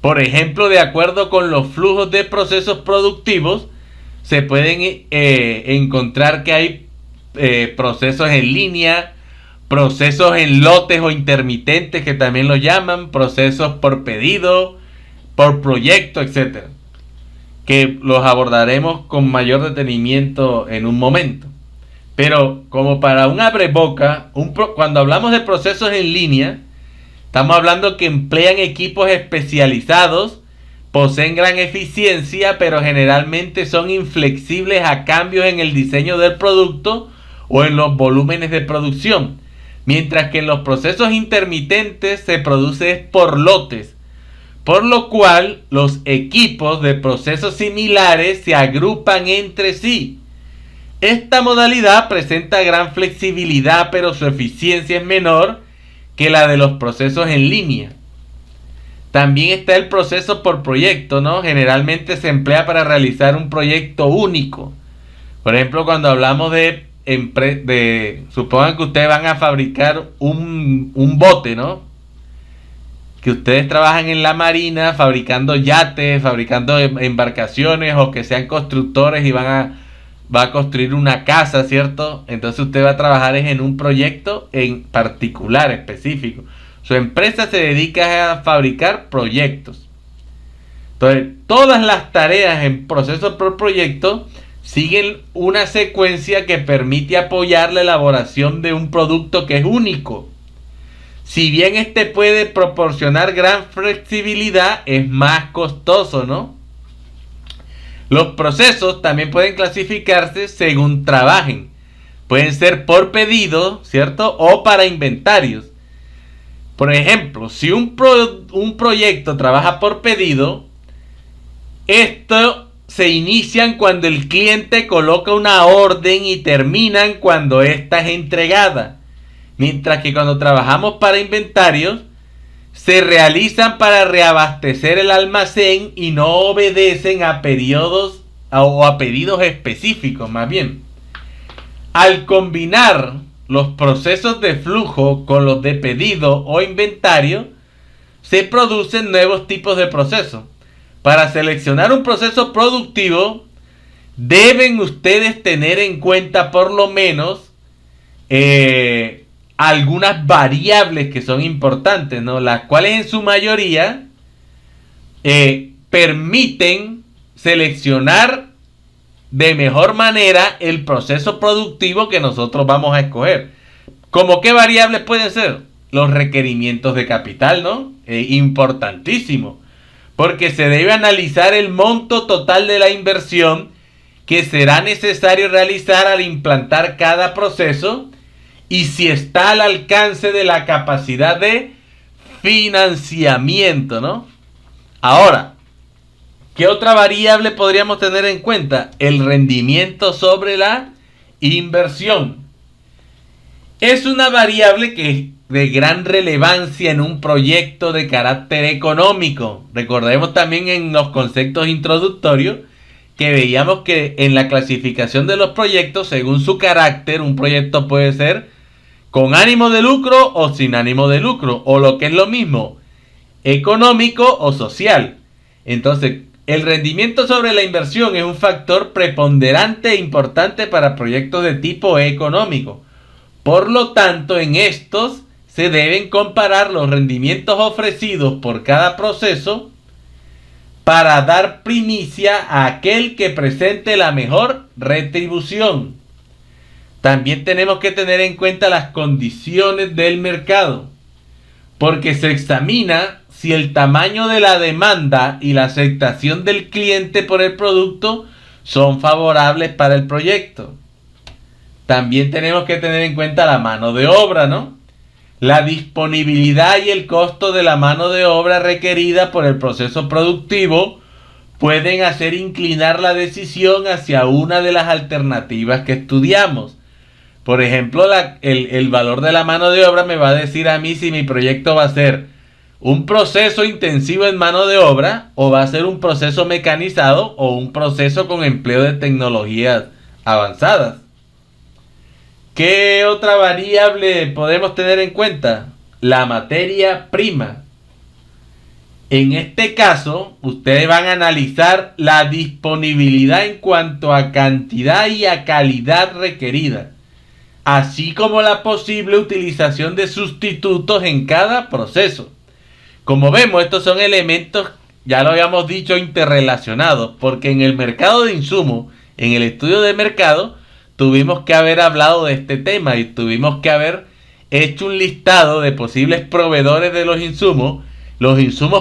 Por ejemplo, de acuerdo con los flujos de procesos productivos, se pueden encontrar que hay procesos en línea, procesos en lotes o intermitentes, que también lo llaman, procesos por pedido, por proyecto, etcétera, que los abordaremos con mayor detenimiento en un momento. Pero como para un abreboca, cuando hablamos de procesos en línea, estamos hablando que emplean equipos especializados, poseen gran eficiencia, pero generalmente son inflexibles a cambios en el diseño del producto o en los volúmenes de producción. Mientras que en los procesos intermitentes se produce por lotes, por lo cual los equipos de procesos similares se agrupan entre sí. Esta modalidad presenta gran flexibilidad, pero su eficiencia es menor que la de los procesos en línea. También está el proceso por proyecto, ¿no? Generalmente se emplea para realizar un proyecto único. Por ejemplo, cuando hablamos supongan que ustedes van a fabricar un bote, ¿no? Que ustedes trabajan en la marina fabricando yates, fabricando embarcaciones, o que sean constructores y va a construir una casa, ¿cierto? Entonces usted va a trabajar en un proyecto en particular, específico. Su empresa se dedica a fabricar proyectos. Entonces, todas las tareas en procesos por proyecto siguen una secuencia que permite apoyar la elaboración de un producto que es único. Si bien este puede proporcionar gran flexibilidad, es más costoso, ¿no? Los procesos también pueden clasificarse según trabajen. Pueden ser por pedido, ¿cierto? O para inventarios. Por ejemplo, si un proyecto trabaja por pedido, esto se inician cuando el cliente coloca una orden y terminan cuando ésta es entregada. Mientras que cuando trabajamos para inventarios, se realizan para reabastecer el almacén y no obedecen a periodos o a pedidos específicos, más bien. Al combinar los procesos de flujo con los de pedido o inventario, se producen nuevos tipos de procesos. Para seleccionar un proceso productivo, deben ustedes tener en cuenta por lo menos algunas variables que son importantes, ¿no? Las cuales en su mayoría permiten seleccionar de mejor manera el proceso productivo que nosotros vamos a escoger. ¿Cómo qué variables pueden ser? Los requerimientos de capital, ¿no? Importantísimo. Porque se debe analizar el monto total de la inversión que será necesario realizar al implantar cada proceso y si está al alcance de la capacidad de financiamiento, ¿no? Ahora, ¿qué otra variable podríamos tener en cuenta? El rendimiento sobre la inversión. Es una variable que es de gran relevancia en un proyecto de carácter económico. Recordemos también en los conceptos introductorios que veíamos que en la clasificación de los proyectos, según su carácter, un proyecto puede ser con ánimo de lucro o sin ánimo de lucro, o lo que es lo mismo, económico o social. Entonces, el rendimiento sobre la inversión es un factor preponderante e importante para proyectos de tipo económico. Por lo tanto, en estos se deben comparar los rendimientos ofrecidos por cada proceso para dar primicia a aquel que presente la mejor retribución. También tenemos que tener en cuenta las condiciones del mercado, porque se examina si el tamaño de la demanda y la aceptación del cliente por el producto son favorables para el proyecto. También tenemos que tener en cuenta la mano de obra, ¿no? La disponibilidad y el costo de la mano de obra requerida por el proceso productivo pueden hacer inclinar la decisión hacia una de las alternativas que estudiamos. Por ejemplo, el valor de la mano de obra me va a decir a mí si mi proyecto va a ser un proceso intensivo en mano de obra o va a ser un proceso mecanizado o un proceso con empleo de tecnologías avanzadas. ¿Qué otra variable podemos tener en cuenta? La materia prima. En este caso, ustedes van a analizar la disponibilidad en cuanto a cantidad y a calidad requerida, así como la posible utilización de sustitutos en cada proceso. Como vemos, estos son elementos, ya lo habíamos dicho, interrelacionados, porque en el mercado de insumos, en el estudio de mercado, tuvimos que haber hablado de este tema y tuvimos que haber hecho un listado de posibles proveedores de los insumos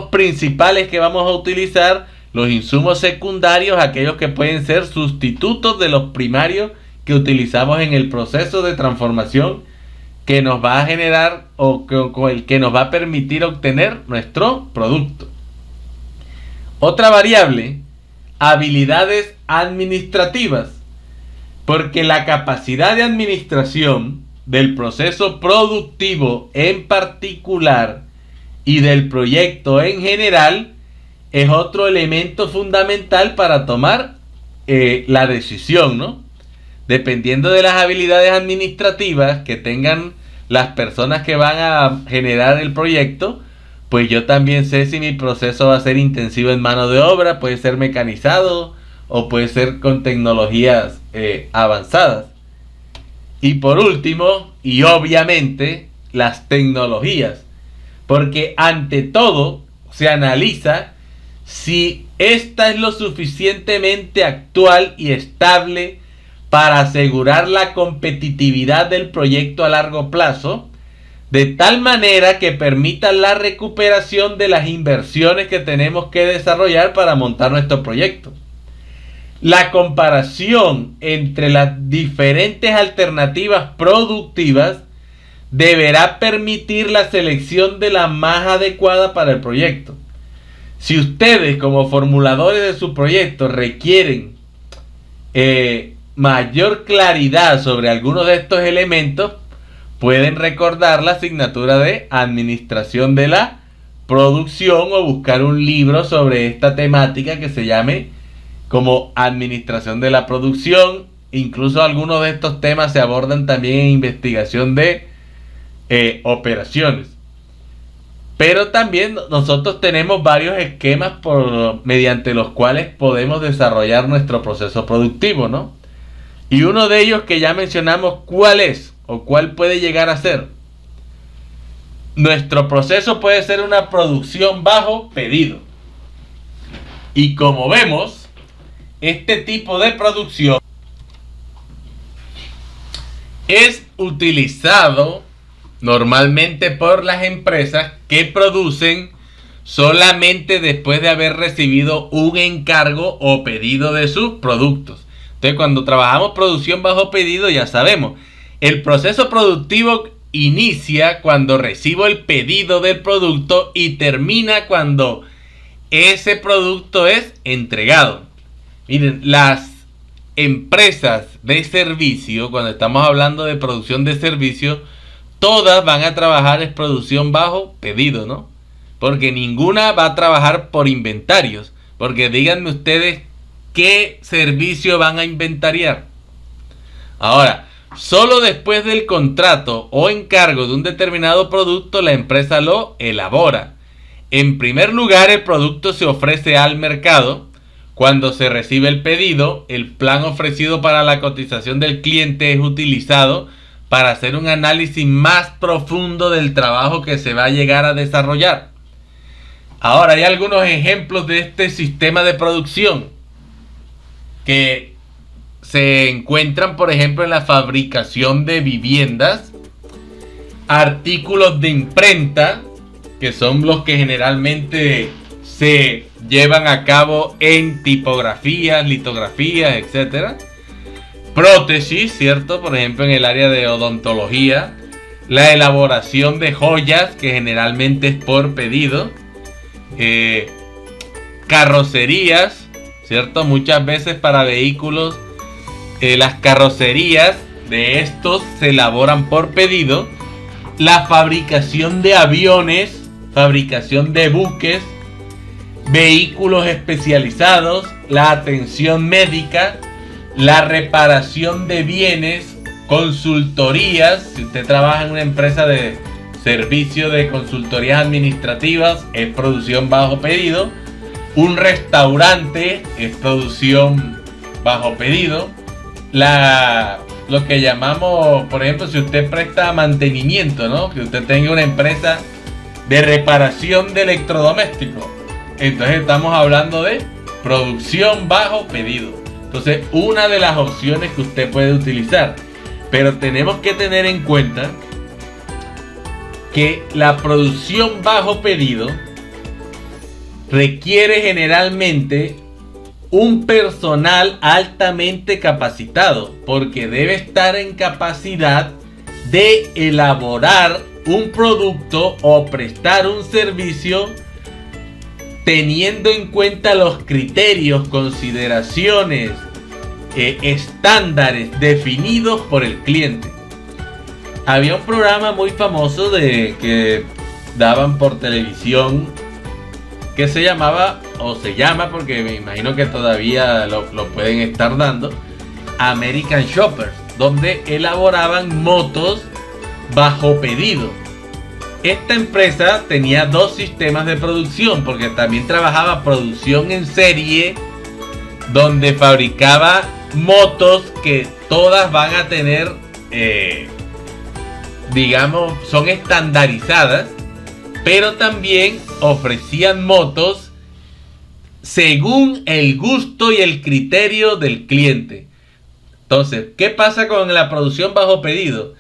principales que vamos a utilizar, los insumos secundarios, aquellos que pueden ser sustitutos de los primarios que utilizamos en el proceso de transformación que nos va a generar o con el que nos va a permitir obtener nuestro producto. Otra variable, habilidades administrativas, porque la capacidad de administración del proceso productivo en particular y del proyecto en general es otro elemento fundamental para tomar la decisión, ¿no? Dependiendo de las habilidades administrativas que tengan las personas que van a generar el proyecto, pues yo también sé si mi proceso va a ser intensivo en mano de obra, puede ser mecanizado o puede ser con tecnologías avanzadas. Y por último, y obviamente, las tecnologías. Porque ante todo se analiza si esta es lo suficientemente actual y estable para asegurar la competitividad del proyecto a largo plazo, de tal manera que permita la recuperación de las inversiones que tenemos que desarrollar para montar nuestro proyecto. La comparación entre las diferentes alternativas productivas deberá permitir la selección de la más adecuada para el proyecto. Si ustedes como formuladores de su proyecto requieren mayor claridad sobre algunos de estos elementos, pueden recordar la asignatura de Administración de la Producción o buscar un libro sobre esta temática que se llame como Administración de la Producción. Incluso algunos de estos temas se abordan también en investigación de operaciones. Pero también nosotros tenemos varios esquemas mediante los cuales podemos desarrollar nuestro proceso productivo, ¿no? Y uno de ellos que ya mencionamos, ¿cuál es? ¿O cuál puede llegar a ser? Nuestro proceso puede ser una producción bajo pedido. Y como vemos, este tipo de producción es utilizado normalmente por las empresas que producen solamente después de haber recibido un encargo o pedido de sus productos. Entonces, cuando trabajamos producción bajo pedido, ya sabemos, el proceso productivo inicia cuando recibo el pedido del producto y termina cuando ese producto es entregado. Miren, las empresas de servicio, cuando estamos hablando de producción de servicio, todas van a trabajar en producción bajo pedido, ¿no? Porque ninguna va a trabajar por inventarios. Porque díganme ustedes qué servicio van a inventariar. Ahora, solo después del contrato o encargo de un determinado producto, la empresa lo elabora. En primer lugar, el producto se ofrece al mercado. Cuando se recibe el pedido, el plan ofrecido para la cotización del cliente es utilizado para hacer un análisis más profundo del trabajo que se va a llegar a desarrollar. Ahora, hay algunos ejemplos de este sistema de producción que se encuentran, por ejemplo, en la fabricación de viviendas, artículos de imprenta, que son los que generalmente se llevan a cabo en tipografías, litografías, etcétera. Prótesis, ¿cierto? Por ejemplo, en el área de odontología. La elaboración de joyas, que generalmente es por pedido. Carrocerías, ¿cierto? Muchas veces para vehículos, las carrocerías de estos se elaboran por pedido. La fabricación de aviones, fabricación de buques, vehículos especializados, la atención médica, la reparación de bienes, consultorías. Si usted trabaja en una empresa de servicio de consultorías administrativas es producción bajo pedido. Un restaurante es producción bajo pedido. Lo que llamamos, por ejemplo, si usted presta mantenimiento, ¿no? Que usted tenga una empresa de reparación de electrodomésticos, entonces estamos hablando de producción bajo pedido. Entonces, una de las opciones que usted puede utilizar. Pero tenemos que tener en cuenta que la producción bajo pedido requiere generalmente un personal altamente capacitado, porque debe estar en capacidad de elaborar un producto o prestar un servicio teniendo en cuenta los criterios, consideraciones, estándares definidos por el cliente. Había un programa muy famoso que daban por televisión que se llamaba, o se llama, porque me imagino que todavía lo pueden estar dando, American Shoppers, donde elaboraban motos bajo pedido. Esta empresa tenía dos sistemas de producción, porque también trabajaba producción en serie, donde fabricaba motos que todas van a tener, digamos, son estandarizadas, pero también ofrecían motos según el gusto y el criterio del cliente. Entonces, ¿qué pasa con la producción bajo pedido?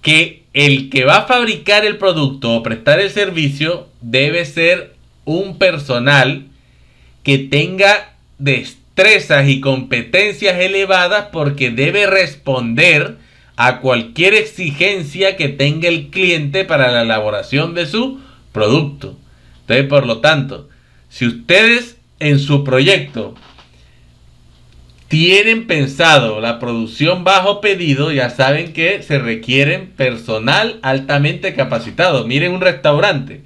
Que el que va a fabricar el producto o prestar el servicio debe ser un personal que tenga destrezas y competencias elevadas, porque debe responder a cualquier exigencia que tenga el cliente para la elaboración de su producto. Entonces, por lo tanto, si ustedes en su proyecto tienen pensado la producción bajo pedido, ya saben que se requieren personal altamente capacitado. Miren un restaurante.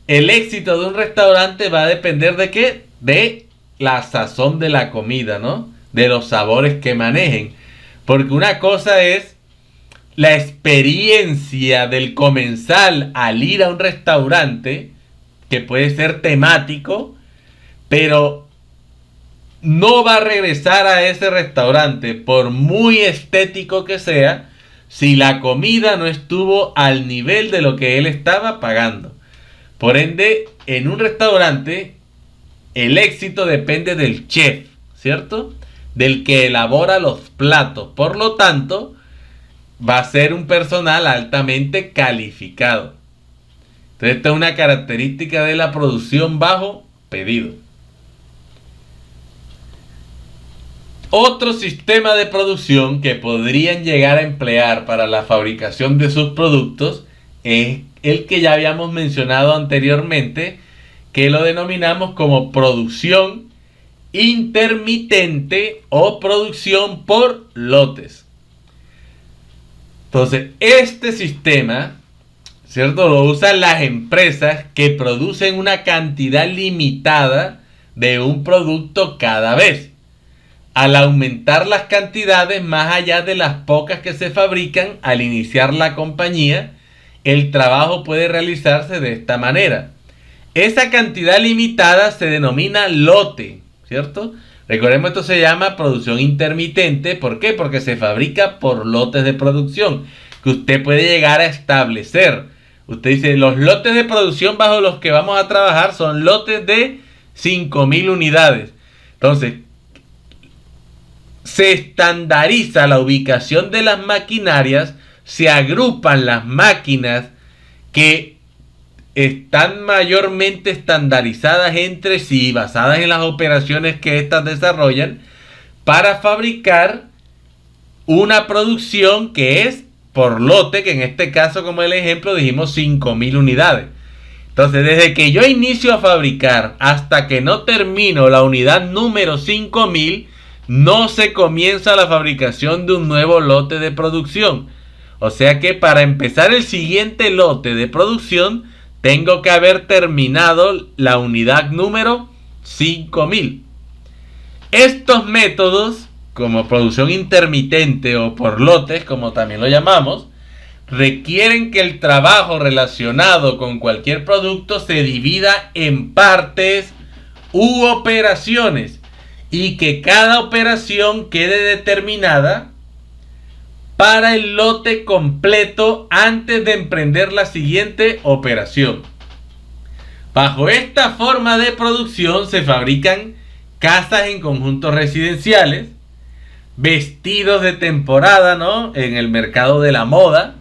El éxito de un restaurante va a depender de ¿qué? De la sazón de la comida, ¿no? De los sabores que manejen. Porque una cosa es la experiencia del comensal al ir a un restaurante, que puede ser temático, pero no va a regresar a ese restaurante, por muy estético que sea, si la comida no estuvo al nivel de lo que él estaba pagando. Por ende, en un restaurante, el éxito depende del chef, ¿cierto? Del que elabora los platos. Por lo tanto, va a ser un personal altamente calificado. Entonces, esta es una característica de la producción bajo pedido. Otro sistema de producción que podrían llegar a emplear para la fabricación de sus productos es el que ya habíamos mencionado anteriormente, que lo denominamos como producción intermitente o producción por lotes. Entonces, este sistema, ¿cierto?, lo usan las empresas que producen una cantidad limitada de un producto cada vez. Al aumentar las cantidades más allá de las pocas que se fabrican al iniciar la compañía, el trabajo puede realizarse de esta manera. Esa cantidad limitada se denomina lote, ¿cierto? Recordemos, esto se llama producción intermitente. ¿Por qué? Porque se fabrica por lotes de producción que usted puede llegar a establecer. Usted dice, los lotes de producción bajo los que vamos a trabajar son lotes de 5.000 unidades. Entonces, se estandariza la ubicación de las maquinarias, se agrupan las máquinas que están mayormente estandarizadas entre sí, basadas en las operaciones que éstas desarrollan, para fabricar una producción que es por lote, que en este caso, como el ejemplo, dijimos 5.000 unidades. Entonces, desde que yo inicio a fabricar hasta que no termino la unidad número 5.000, no se comienza la fabricación de un nuevo lote de producción. O sea que para empezar el siguiente lote de producción, tengo que haber terminado la unidad número 5.000. Estos métodos, como producción intermitente o por lotes, como también lo llamamos, requieren que el trabajo relacionado con cualquier producto se divida en partes u operaciones y que cada operación quede determinada para el lote completo antes de emprender la siguiente operación. Bajo esta forma de producción se fabrican casas en conjuntos residenciales, vestidos de temporada, ¿no?, en el mercado de la moda,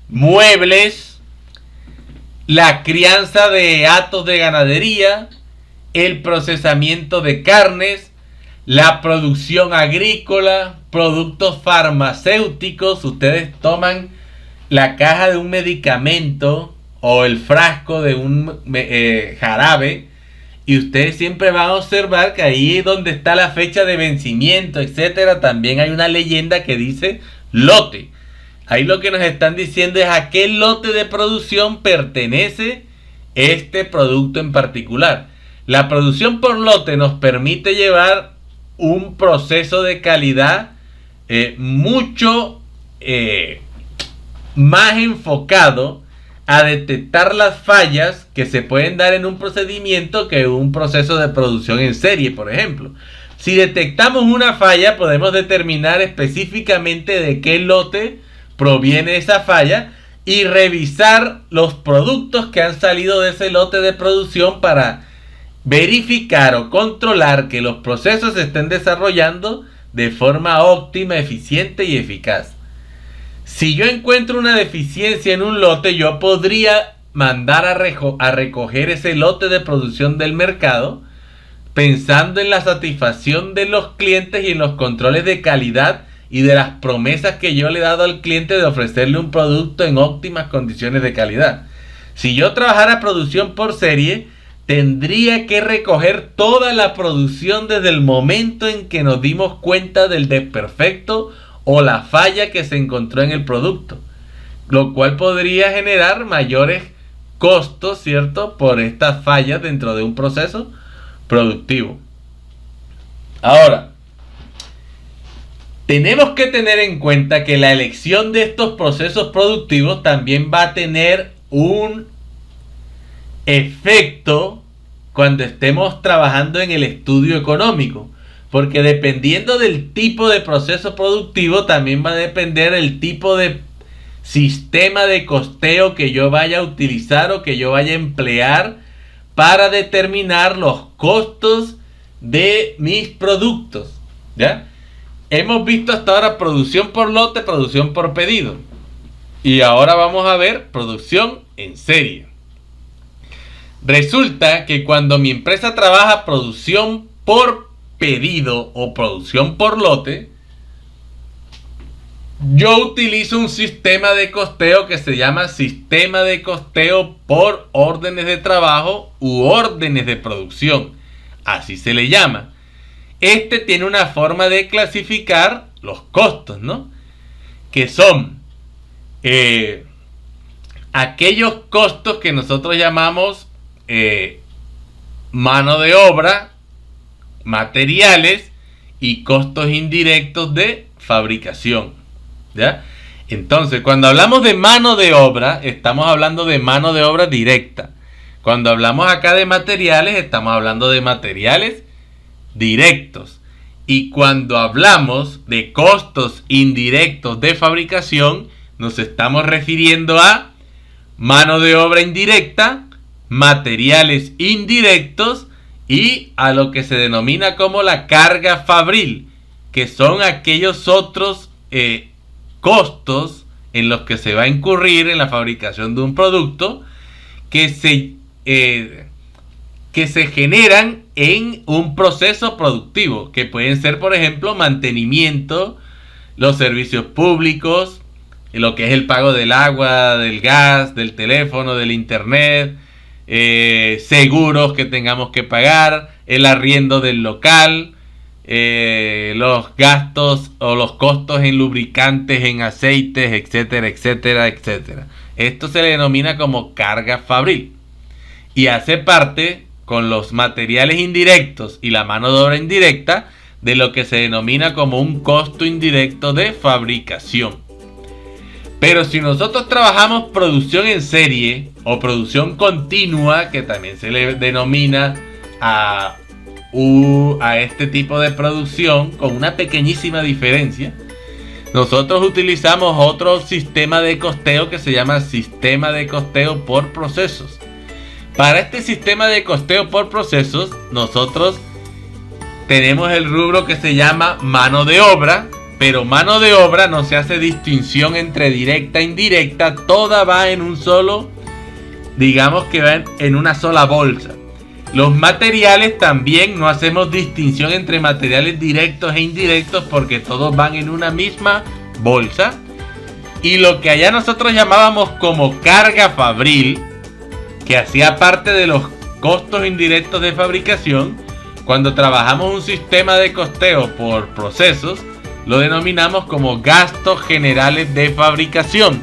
muebles, la crianza de hatos de ganadería, el procesamiento de carnes, la producción agrícola, productos farmacéuticos. Ustedes toman la caja de un medicamento o el frasco de un jarabe y ustedes siempre van a observar que ahí donde está la fecha de vencimiento, etcétera, también hay una leyenda que dice lote. Ahí lo que nos están diciendo es a qué lote de producción pertenece este producto en particular. La producción por lote nos permite llevar un proceso de calidad mucho más enfocado a detectar las fallas que se pueden dar en un procedimiento que un proceso de producción en serie, por ejemplo. Si detectamos una falla, podemos determinar específicamente de qué lote proviene esa falla y revisar los productos que han salido de ese lote de producción para verificar o controlar que los procesos se estén desarrollando de forma óptima, eficiente y eficaz. Si yo encuentro una deficiencia en un lote, yo podría mandar a recoger ese lote de producción del mercado, pensando en la satisfacción de los clientes y en los controles de calidad y de las promesas que yo le he dado al cliente de ofrecerle un producto en óptimas condiciones de calidad. Si yo trabajara producción por serie, tendría que recoger toda la producción desde el momento en que nos dimos cuenta del desperfecto o la falla que se encontró en el producto, lo cual podría generar mayores costos, ¿cierto?, por estas fallas dentro de un proceso productivo. Ahora, tenemos que tener en cuenta que la elección de estos procesos productivos también va a tener un efecto cuando estemos trabajando en el estudio económico. Porque dependiendo del tipo de proceso productivo, también va a depender el tipo de sistema de costeo que yo vaya a utilizar o que yo vaya a emplear para determinar los costos de mis productos, ¿ya? Hemos visto hasta ahora producción por lote, producción por pedido. Y ahora vamos a ver producción en serie. Resulta que cuando mi empresa trabaja producción por pedido o producción por lote, yo utilizo un sistema de costeo que se llama sistema de costeo por órdenes de trabajo u órdenes de producción. Así se le llama. Este tiene una forma de clasificar los costos, ¿no? Que son aquellos costos que nosotros llamamos mano de obra, materiales y costos indirectos de fabricación, ¿ya? Entonces, cuando hablamos de mano de obra, estamos hablando de mano de obra directa. Cuando hablamos acá de materiales, estamos hablando de materiales directos. Y cuando hablamos de costos indirectos de fabricación, nos estamos refiriendo a mano de obra indirecta, materiales indirectos y a lo que se denomina como la carga fabril, que son aquellos otros costos en los que se va a incurrir en la fabricación de un producto que se generan en un proceso productivo, que pueden ser, por ejemplo, mantenimiento, los servicios públicos, lo que es el pago del agua, del gas, del teléfono, del internet, seguros que tengamos que pagar, el arriendo del local, los gastos o los costos en lubricantes, en aceites, etcétera, etcétera, etcétera. Esto se le denomina como carga fabril y hace parte, con los materiales indirectos y la mano de obra indirecta, de lo que se denomina como un costo indirecto de fabricación. Pero si nosotros trabajamos producción en serie o producción continua, que también se le denomina a este tipo de producción, con una pequeñísima diferencia, nosotros utilizamos otro sistema de costeo que se llama sistema de costeo por procesos. Para este sistema de costeo por procesos, nosotros tenemos el rubro que se llama mano de obra, pero mano de obra no se hace distinción entre directa e indirecta, toda va en un solo, digamos que va en una sola bolsa. Los materiales también no hacemos distinción entre materiales directos e indirectos porque todos van en una misma bolsa. Y lo que allá nosotros llamábamos como carga fabril, que hacía parte de los costos indirectos de fabricación, cuando trabajamos un sistema de costeo por procesos, lo denominamos como gastos generales de fabricación.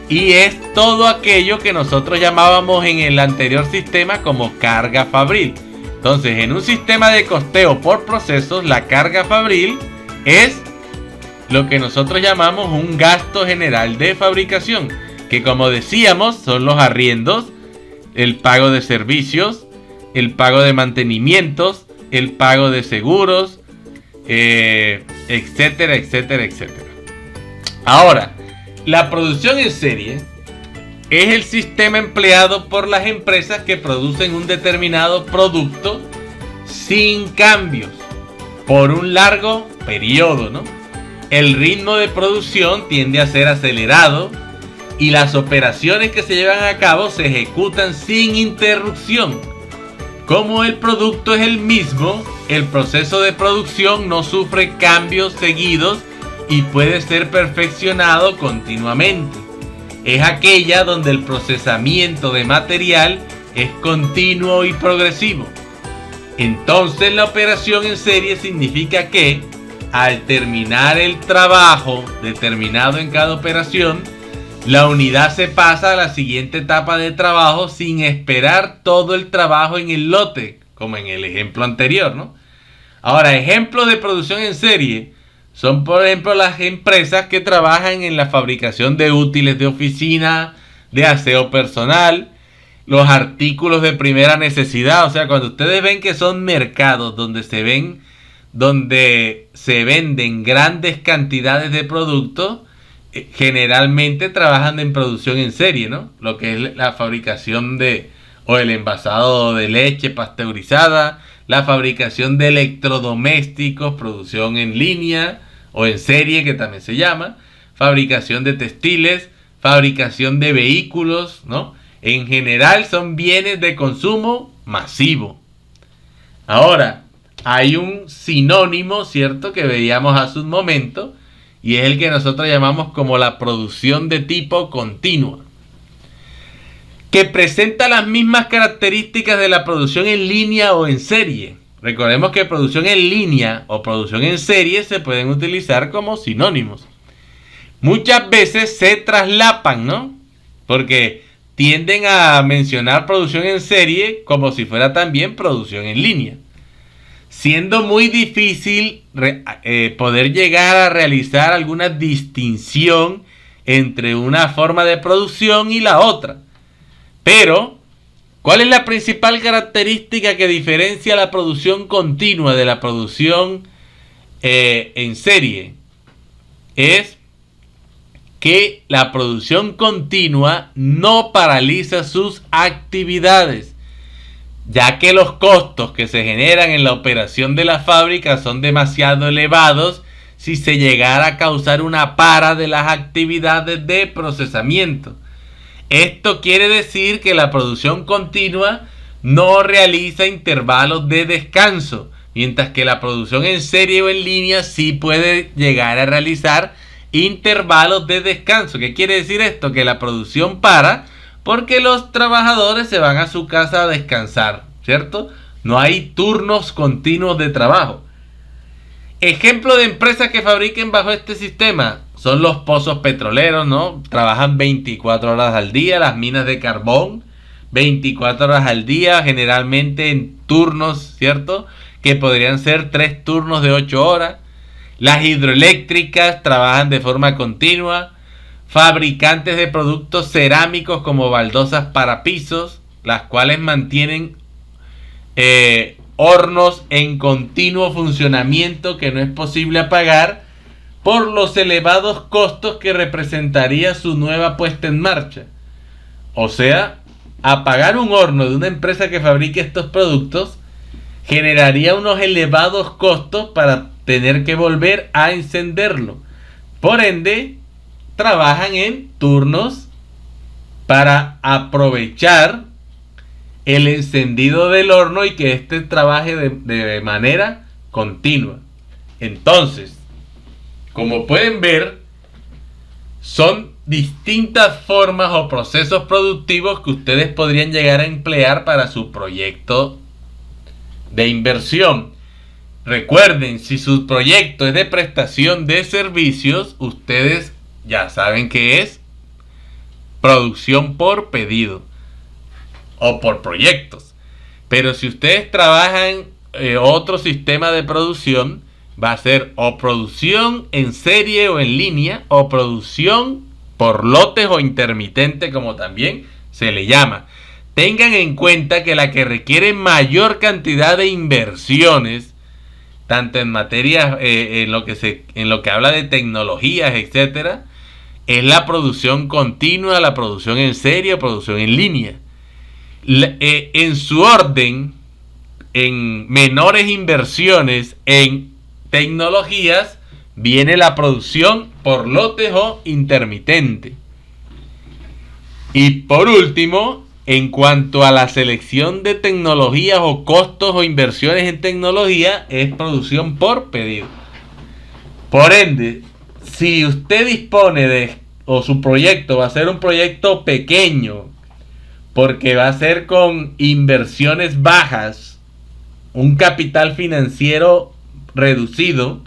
Y es todo aquello que nosotros llamábamos en el anterior sistema como carga fabril. Entonces, en un sistema de costeo por procesos, la carga fabril es lo que nosotros llamamos un gasto general de fabricación, que como decíamos son los arriendos, el pago de servicios, el pago de mantenimientos, el pago de seguros, etcétera, etcétera, etcétera. Ahora, la producción en serie es el sistema empleado por las empresas que producen un determinado producto sin cambios por un largo periodo, ¿no? El ritmo de producción tiende a ser acelerado y las operaciones que se llevan a cabo se ejecutan sin interrupción. Como el producto es el mismo, el proceso de producción no sufre cambios seguidos y puede ser perfeccionado continuamente. Es aquella donde el procesamiento de material es continuo y progresivo. Entonces la operación en serie significa que al terminar el trabajo determinado en cada operación, la unidad se pasa a la siguiente etapa de trabajo sin esperar todo el trabajo en el lote, como en el ejemplo anterior, ¿no? Ahora, ejemplos de producción en serie son, por ejemplo, las empresas que trabajan en la fabricación de útiles de oficina, de aseo personal, los artículos de primera necesidad. O sea, cuando ustedes ven que son mercados donde se venden grandes cantidades de productos, generalmente trabajan en producción en serie, ¿no? Lo que es la fabricación o el envasado de leche pasteurizada, la fabricación de electrodomésticos, producción en línea o en serie, que también se llama, fabricación de textiles, fabricación de vehículos, ¿no? En general son bienes de consumo masivo. Ahora, hay un sinónimo, ¿cierto?, que veíamos hace un momento, y es el que nosotros llamamos como la producción de tipo continua, que presenta las mismas características de la producción en línea o en serie. Recordemos que producción en línea o producción en serie se pueden utilizar como sinónimos. Muchas veces se traslapan, ¿no? Porque tienden a mencionar producción en serie como si fuera también producción en línea, siendo muy difícil poder llegar a realizar alguna distinción entre una forma de producción y la otra. Pero, ¿cuál es la principal característica que diferencia la producción continua de la producción en serie? Es que la producción continua no paraliza sus actividades, ya que los costos que se generan en la operación de la fábrica son demasiado elevados si se llegara a causar una para de las actividades de procesamiento. Esto quiere decir que la producción continua no realiza intervalos de descanso, mientras que la producción en serie o en línea sí puede llegar a realizar intervalos de descanso. ¿Qué quiere decir esto? Que la producción para porque los trabajadores se van a su casa a descansar, ¿cierto? No hay turnos continuos de trabajo. Ejemplo de empresas que fabriquen bajo este sistema son los pozos petroleros, ¿no? Trabajan 24 horas al día, las minas de carbón, 24 horas al día, generalmente en turnos, ¿cierto?, que podrían ser 3 turnos de 8 horas. Las hidroeléctricas trabajan de forma continua. fabricantes de productos cerámicos como baldosas para pisos, las cuales mantienen hornos en continuo funcionamiento que no es posible apagar por los elevados costos que representaría su nueva puesta en marcha. O sea, apagar un horno de una empresa que fabrique estos productos generaría unos elevados costos para tener que volver a encenderlo. Por ende, trabajan en turnos para aprovechar el encendido del horno y que éste trabaje de manera continua. Entonces, como pueden ver, son distintas formas o procesos productivos que ustedes podrían llegar a emplear para su proyecto de inversión. Recuerden, si su proyecto es de prestación de servicios, ustedes ya saben que es producción por pedido o por proyectos. Pero si ustedes trabajan otro sistema de producción, va a ser o producción en serie o en línea, o producción por lotes o intermitente, como también se le llama. Tengan en cuenta que la que requiere mayor cantidad de inversiones, tanto en materias, en lo que habla de tecnologías, etcétera, es la producción continua, la producción en serie o producción en línea. En su orden, en menores inversiones en tecnologías, viene la producción por lotes o intermitente. Y por último, en cuanto a la selección de tecnologías o costos o inversiones en tecnología, es producción por pedido. Por ende, si usted dispone de, o su proyecto va a ser un proyecto pequeño, porque va a ser con inversiones bajas, un capital financiero reducido,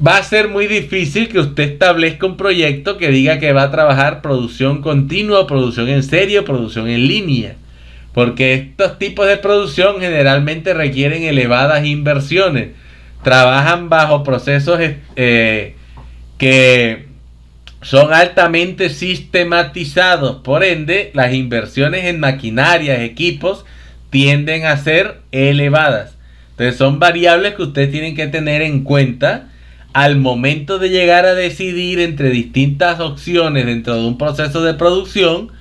va a ser muy difícil que usted establezca un proyecto que diga que va a trabajar producción continua, producción en serie, producción en línea, porque estos tipos de producción generalmente requieren elevadas inversiones, trabajan bajo procesos que son altamente sistematizados. Por ende, las inversiones en maquinarias, equipos, tienden a ser elevadas. Entonces son variables que ustedes tienen que tener en cuenta al momento de llegar a decidir entre distintas opciones dentro de un proceso de producción,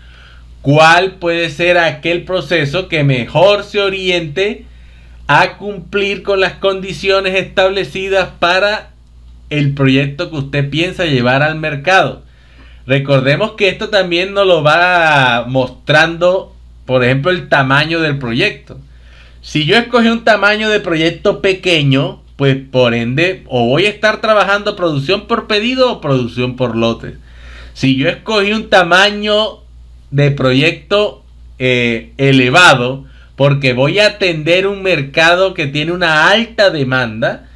cuál puede ser aquel proceso que mejor se oriente a cumplir con las condiciones establecidas para el proyecto que usted piensa llevar al mercado. Recordemos que esto también nos lo va mostrando, por ejemplo, el tamaño del proyecto. Si yo escogí un tamaño de proyecto pequeño, pues por ende o voy a estar trabajando producción por pedido o producción por lotes. Si yo escogí un tamaño de proyecto elevado, porque voy a atender un mercado que tiene una alta demanda,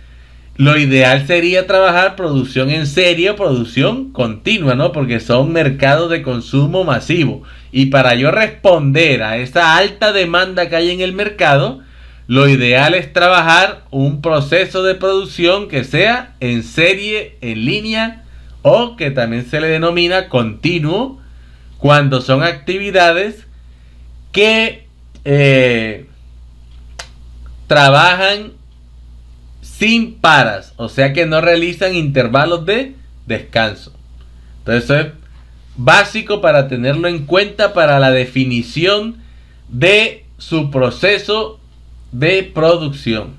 lo ideal sería trabajar producción en serie o producción continua, ¿no? Porque son mercados de consumo masivo. Y para yo responder a esa alta demanda que hay en el mercado, lo ideal es trabajar un proceso de producción que sea en serie, en línea, o que también se le denomina continuo, cuando son actividades que trabajan sin paras, o sea que no realizan intervalos de descanso. Entonces eso es básico para tenerlo en cuenta para la definición de su proceso de producción.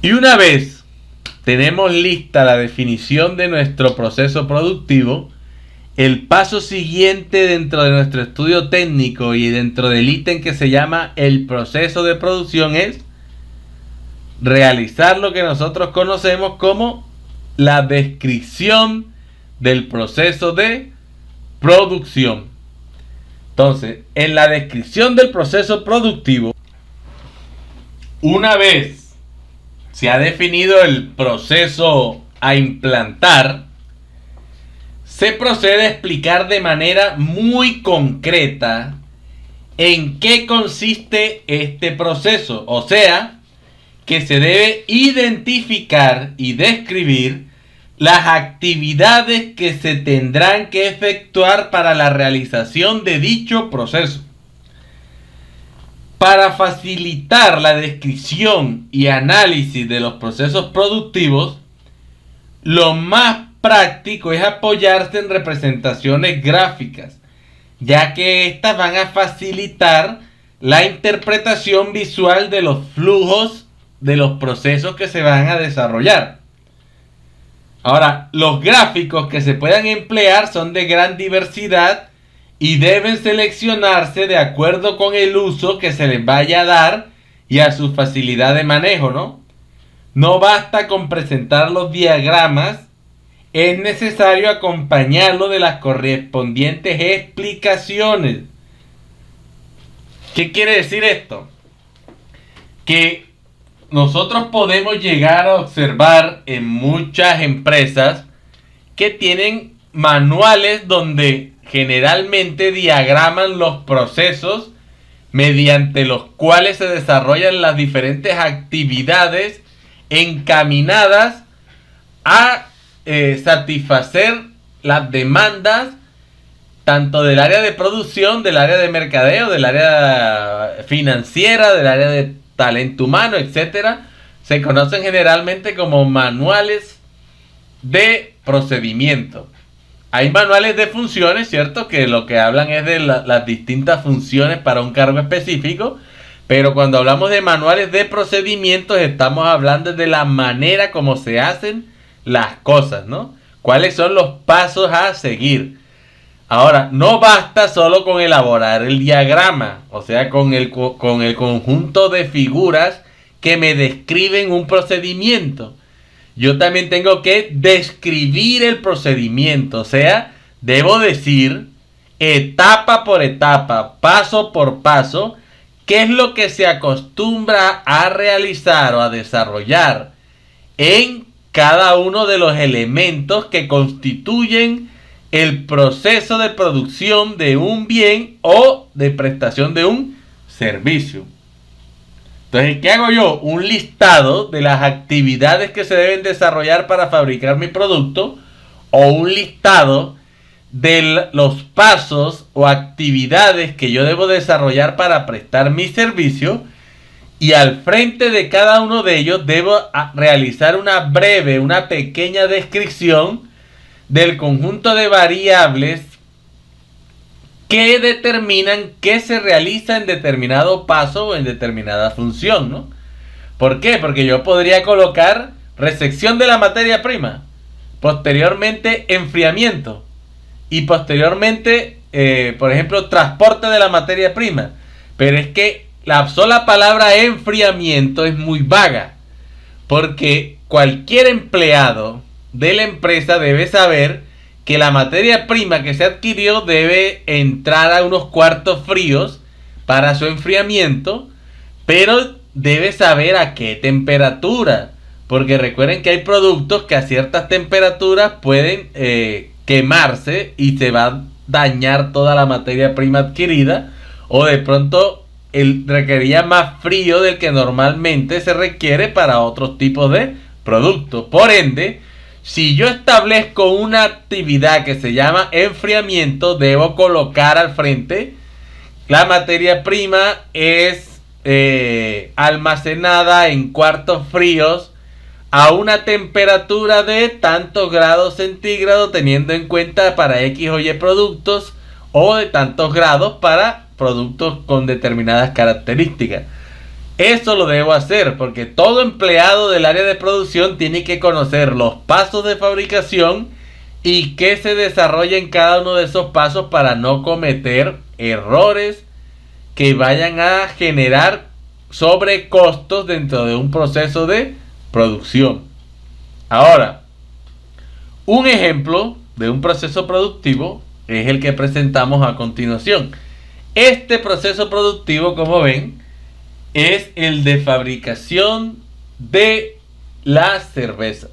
Y una vez tenemos lista la definición de nuestro proceso productivo, el paso siguiente dentro de nuestro estudio técnico y dentro del ítem que se llama el proceso de producción es realizar lo que nosotros conocemos como la descripción del proceso de producción. Entonces, en la descripción del proceso productivo, una vez se ha definido el proceso a implantar, se procede a explicar de manera muy concreta en qué consiste este proceso. O sea, que se debe identificar y describir las actividades que se tendrán que efectuar para la realización de dicho proceso. Para facilitar la descripción y análisis de los procesos productivos, lo más práctico es apoyarse en representaciones gráficas, ya que estas van a facilitar la interpretación visual de los flujos de los procesos que se van a desarrollar. Ahora, los gráficos que se puedan emplear son de gran diversidad y deben seleccionarse de acuerdo con el uso que se les vaya a dar y a su facilidad de manejo, ¿no? No basta con presentar los diagramas, es necesario acompañarlo de las correspondientes explicaciones. ¿Qué quiere decir esto? Que nosotros podemos llegar a observar en muchas empresas que tienen manuales donde generalmente diagraman los procesos mediante los cuales se desarrollan las diferentes actividades encaminadas a satisfacer las demandas tanto del área de producción, del área de mercadeo, del área financiera, del área de talento humano, etcétera. Se conocen generalmente como manuales de procedimiento. Hay manuales de funciones, ¿cierto? Que lo que hablan es de las distintas funciones para un cargo específico. Pero cuando hablamos de manuales de procedimientos, estamos hablando de la manera como se hacen las cosas, ¿no? ¿Cuáles son los pasos a seguir? Ahora, no basta solo con elaborar el diagrama, o sea, con el conjunto de figuras que me describen un procedimiento. Yo también tengo que describir el procedimiento, o sea, debo decir etapa por etapa, paso por paso, qué es lo que se acostumbra a realizar o a desarrollar en cada uno de los elementos que constituyen el proceso de producción de un bien o de prestación de un servicio. Entonces, ¿qué hago yo? Un listado de las actividades que se deben desarrollar para fabricar mi producto, o un listado de los pasos o actividades que yo debo desarrollar para prestar mi servicio, y al frente de cada uno de ellos debo realizar una pequeña descripción del conjunto de variables que determinan qué se realiza en determinado paso o en determinada función, ¿no? ¿Por qué? Porque yo podría colocar recepción de la materia prima, posteriormente enfriamiento y posteriormente, por ejemplo, transporte de la materia prima. Pero es que la sola palabra enfriamiento es muy vaga, porque cualquier empleado de la empresa debe saber que la materia prima que se adquirió debe entrar a unos cuartos fríos para su enfriamiento, pero debe saber a qué temperatura, porque recuerden que hay productos que a ciertas temperaturas pueden quemarse y se va a dañar toda la materia prima adquirida, o de pronto requería más frío del que normalmente se requiere para otros tipos de productos. Por ende, si yo establezco una actividad que se llama enfriamiento, debo colocar al frente la materia prima es almacenada en cuartos fríos a una temperatura de tantos grados centígrados, teniendo en cuenta para X o Y productos, o de tantos grados para productos con determinadas características. Eso lo debo hacer porque todo empleado del área de producción tiene que conocer los pasos de fabricación y qué se desarrolla en cada uno de esos pasos para no cometer errores que vayan a generar sobrecostos dentro de un proceso de producción. Ahora, un ejemplo de un proceso productivo es el que presentamos a continuación. Este proceso productivo, como ven, es el de fabricación de la cerveza.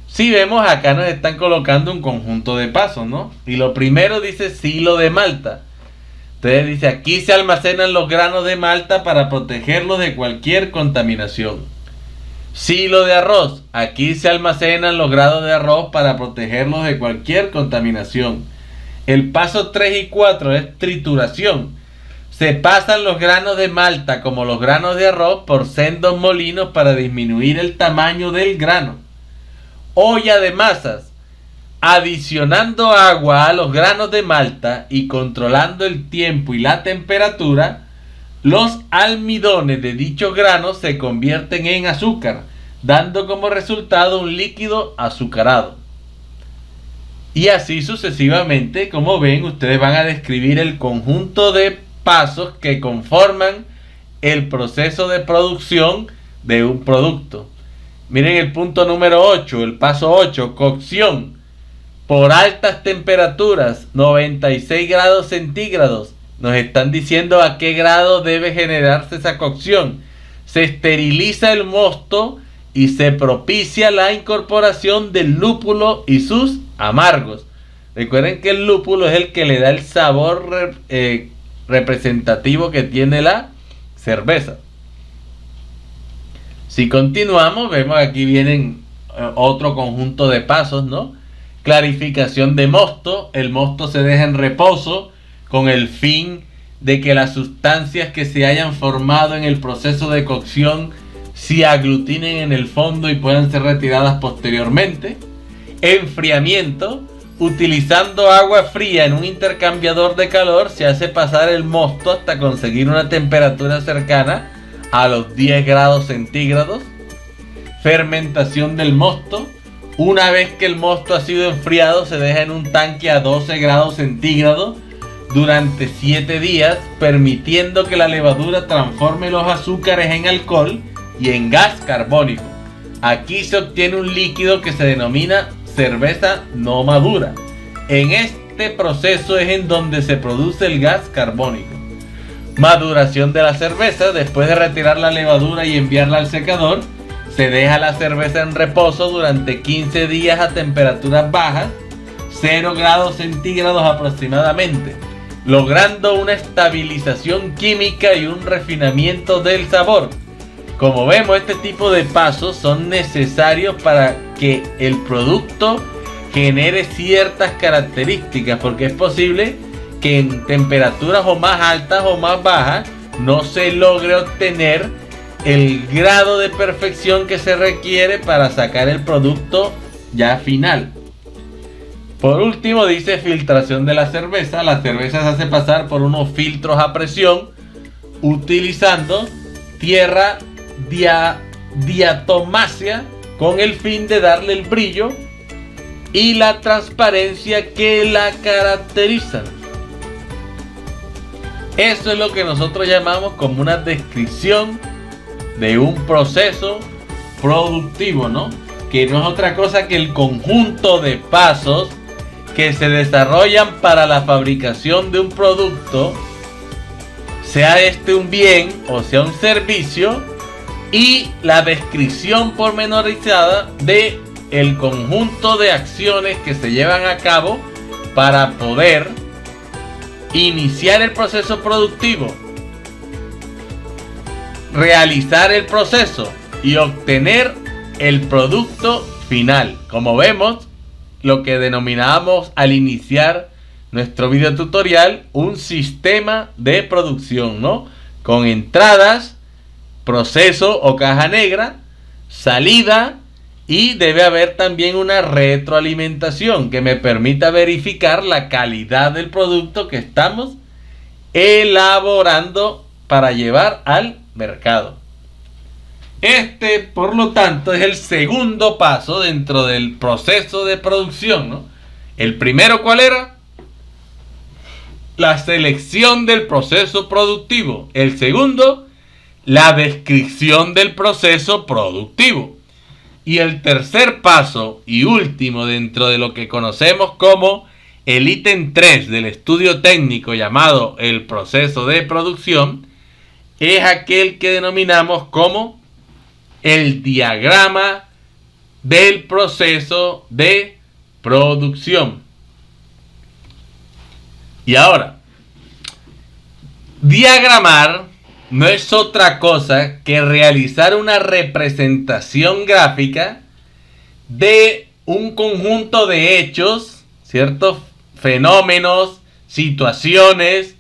Si vemos, acá nos están colocando un conjunto de pasos, ¿no? Y lo primero dice silo de malta. Entonces dice, aquí se almacenan los granos de malta para protegerlos de cualquier contaminación. Silo de arroz. Aquí se almacenan los granos de arroz para protegerlos de cualquier contaminación. El paso 3 y 4 es trituración. Se pasan los granos de malta como los granos de arroz por sendos molinos para disminuir el tamaño del grano. Olla de masas. Adicionando agua a los granos de malta y controlando el tiempo y la temperatura, los almidones de dichos granos se convierten en azúcar, dando como resultado un líquido azucarado. Y así sucesivamente, como ven, ustedes van a describir el conjunto de pasos que conforman el proceso de producción de un producto. Miren el punto número 8, el paso 8, cocción. Por altas temperaturas, 96 grados centígrados. Nos están diciendo a qué grado debe generarse esa cocción. Se esteriliza el mosto y se propicia la incorporación del lúpulo y sus amargos. Recuerden que el lúpulo es el que le da el sabor representativo que tiene la cerveza. Si continuamos, vemos que aquí vienen otro conjunto de pasos, ¿no? Clarificación de mosto. El mosto se deja en reposo con el fin de que las sustancias que se hayan formado en el proceso de cocción se aglutinen en el fondo y puedan ser retiradas posteriormente. Enfriamiento. Utilizando agua fría en un intercambiador de calor se hace pasar el mosto hasta conseguir una temperatura cercana a los 10 grados centígrados. Fermentación del mosto. Una vez que el mosto ha sido enfriado, se deja en un tanque a 12 grados centígrados durante 7 días, permitiendo que la levadura transforme los azúcares en alcohol y en gas carbónico. Aquí se obtiene un líquido que se denomina cerveza no madura. En este proceso es en donde se produce el gas carbónico. Maduración de la cerveza. Después de retirar la levadura y enviarla al secador, se deja la cerveza en reposo durante 15 días a temperaturas bajas, 0 grados centígrados aproximadamente, logrando una estabilización química y un refinamiento del sabor. Como vemos, este tipo de pasos son necesarios para que el producto genere ciertas características, porque es posible que en temperaturas o más altas o más bajas no se logre obtener el grado de perfección que se requiere para sacar el producto ya final. Por último, dice filtración de la cerveza. La cerveza se hace pasar por unos filtros a presión utilizando tierra diatomácea con el fin de darle el brillo y la transparencia que la caracterizan. Eso es lo que nosotros llamamos como una descripción de un proceso productivo, ¿no? Que no es otra cosa que el conjunto de pasos que se desarrollan para la fabricación de un producto, sea este un bien o sea un servicio, y la descripción pormenorizada de el conjunto de acciones que se llevan a cabo para poder iniciar el proceso productivo, realizar el proceso y obtener el producto final. Como vemos, lo que denominamos al iniciar nuestro video tutorial un sistema de producción, ¿no? Con entradas, proceso o caja negra, salida, y debe haber también una retroalimentación que me permita verificar la calidad del producto que estamos elaborando para llevar al mercado. Este, por lo tanto, es el segundo paso dentro del proceso de producción, ¿no? El primero, ¿cuál era? La selección del proceso productivo. El segundo, la descripción del proceso productivo. Y el tercer paso y último dentro de lo que conocemos como el ítem 3 del estudio técnico llamado el proceso de producción, es aquel que denominamos como el diagrama del proceso de producción. Y ahora, diagramar no es otra cosa que realizar una representación gráfica de un conjunto de hechos, ciertos fenómenos, situaciones,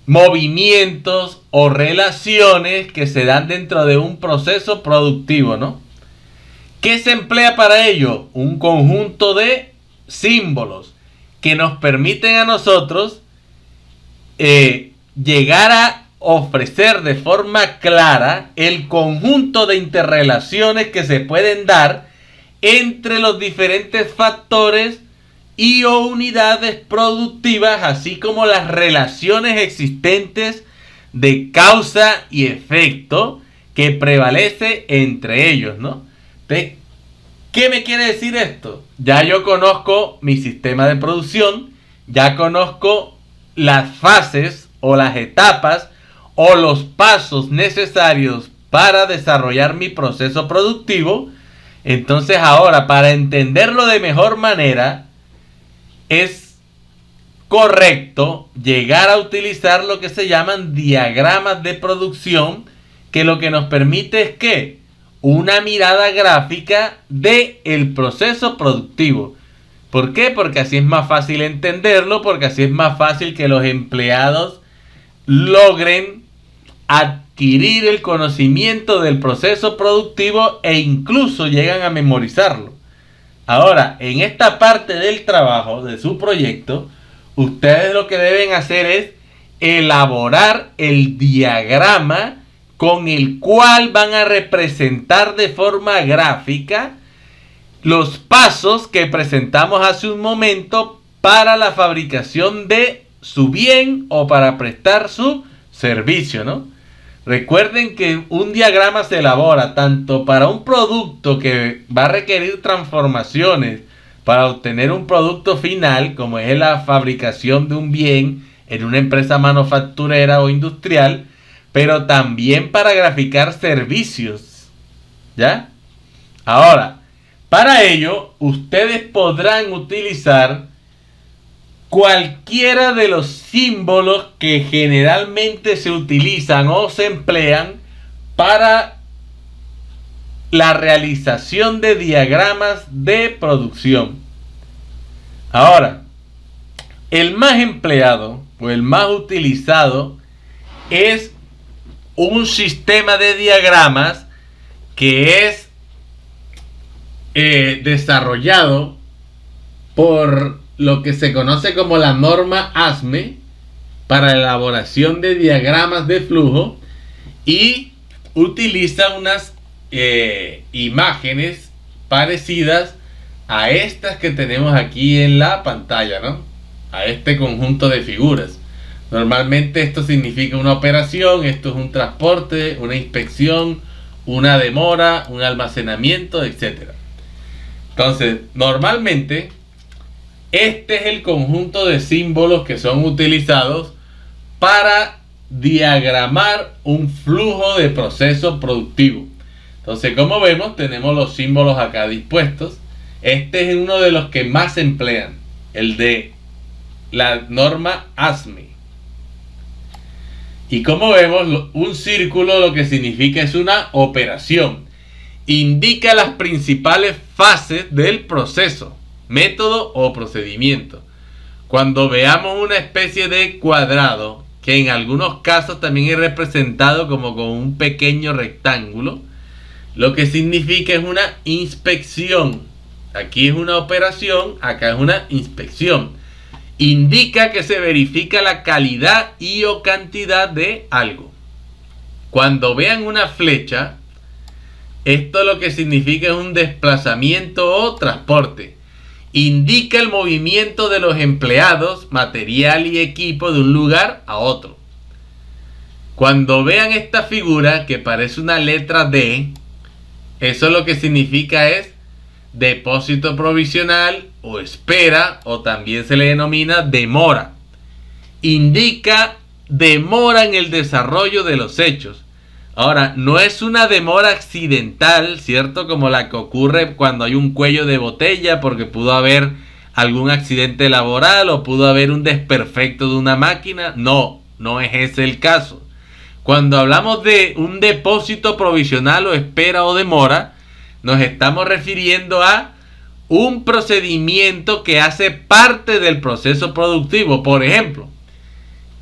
movimientos o relaciones que se dan dentro de un proceso productivo, ¿no? ¿Qué se emplea para ello? Un conjunto de símbolos que nos permiten a nosotros llegar a ofrecer de forma clara el conjunto de interrelaciones que se pueden dar entre los diferentes factores y o unidades productivas, así como las relaciones existentes de causa y efecto que prevalece entre ellos, ¿no? Entonces, ¿qué me quiere decir esto? Ya yo conozco mi sistema de producción, ya conozco las fases o las etapas o los pasos necesarios para desarrollar mi proceso productivo. Entonces ahora, para entenderlo de mejor manera, es correcto llegar a utilizar lo que se llaman diagramas de producción, que lo que nos permite es que una mirada gráfica del proceso productivo. ¿Por qué? Porque así es más fácil entenderlo, porque así es más fácil que los empleados logren adquirir el conocimiento del proceso productivo e incluso llegan a memorizarlo. Ahora, en esta parte del trabajo de su proyecto, ustedes lo que deben hacer es elaborar el diagrama con el cual van a representar de forma gráfica los pasos que presentamos hace un momento para la fabricación de su bien o para prestar su servicio, ¿no? Recuerden que un diagrama se elabora tanto para un producto que va a requerir transformaciones para obtener un producto final, como es la fabricación de un bien en una empresa manufacturera o industrial, pero también para graficar servicios, ¿ya? Ahora, para ello, ustedes podrán utilizar cualquiera de los símbolos que generalmente se utilizan o se emplean para la realización de diagramas de producción. Ahora, el más empleado o el más utilizado es un sistema de diagramas que es desarrollado por lo que se conoce como la norma ASME para la elaboración de diagramas de flujo, y utiliza unas imágenes parecidas a estas que tenemos aquí en la pantalla, ¿no? A este conjunto de figuras. Normalmente esto significa una operación, esto es un transporte, una inspección, una demora, un almacenamiento, etc. Entonces, normalmente este es el conjunto de símbolos que son utilizados para diagramar un flujo de proceso productivo. Entonces, como vemos, tenemos los símbolos acá dispuestos. Este es uno de los que más se emplean, el de la norma ASME. Y como vemos, un círculo lo que significa es una operación. Indica las principales fases del proceso, método o procedimiento. Cuando veamos una especie de cuadrado, que en algunos casos también es representado como con un pequeño rectángulo, lo que significa es una inspección. Aquí es una operación, acá es una inspección. Indica que se verifica la calidad y o cantidad de algo. Cuando vean una flecha, esto lo que significa es un desplazamiento o transporte. Indica el movimiento de los empleados, material y equipo de un lugar a otro. Cuando vean esta figura que parece una letra D, eso lo que significa es depósito provisional o espera, o también se le denomina demora. Indica demora en el desarrollo de los hechos. Ahora, no es una demora accidental, ¿cierto? Como la que ocurre cuando hay un cuello de botella porque pudo haber algún accidente laboral o pudo haber un desperfecto de una máquina. No, no es ese el caso. Cuando hablamos de un depósito provisional o espera o demora, nos estamos refiriendo a un procedimiento que hace parte del proceso productivo. Por ejemplo,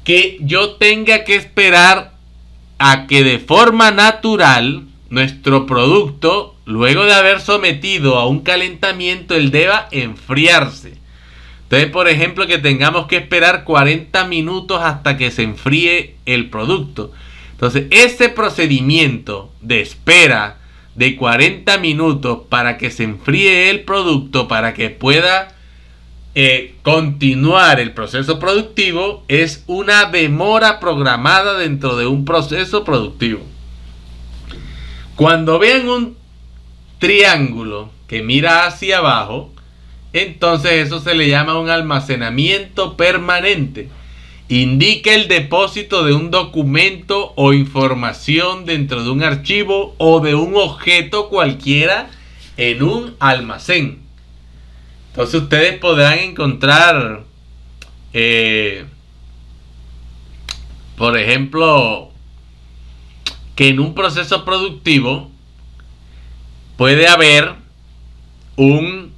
que yo tenga que esperar a que de forma natural nuestro producto, luego de haber sometido a un calentamiento, él deba enfriarse. Entonces, por ejemplo, que tengamos que esperar 40 minutos hasta que se enfríe el producto. Entonces, ese procedimiento de espera de 40 minutos para que se enfríe el producto, para que pueda continuar el proceso productivo, es una demora programada dentro de un proceso productivo. Cuando vean un triángulo que mira hacia abajo, entonces eso se le llama un almacenamiento permanente. Indica el depósito de un documento o información dentro de un archivo o de un objeto cualquiera en un almacén. Entonces ustedes podrán encontrar, por ejemplo, que en un proceso productivo puede haber un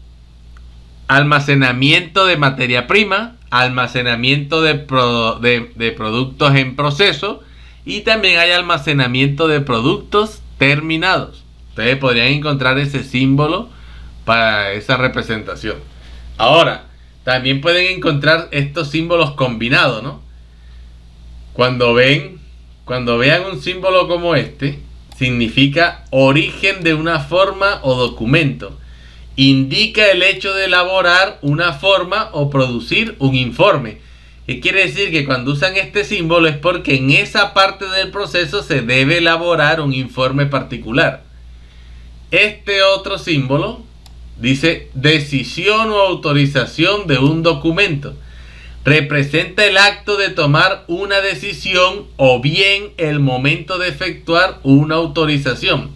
almacenamiento de materia prima, almacenamiento de productos en proceso, y también hay almacenamiento de productos terminados. Ustedes podrían encontrar ese símbolo para esa representación. Ahora, también pueden encontrar estos símbolos combinados, ¿no? Cuando vean un símbolo como este, significa origen de una forma o documento. Indica el hecho de elaborar una forma o producir un informe. ¿Qué quiere decir? Que cuando usan este símbolo es porque en esa parte del proceso se debe elaborar un informe particular. Este otro símbolo dice decisión o autorización de un documento. Representa el acto de tomar una decisión o bien el momento de efectuar una autorización.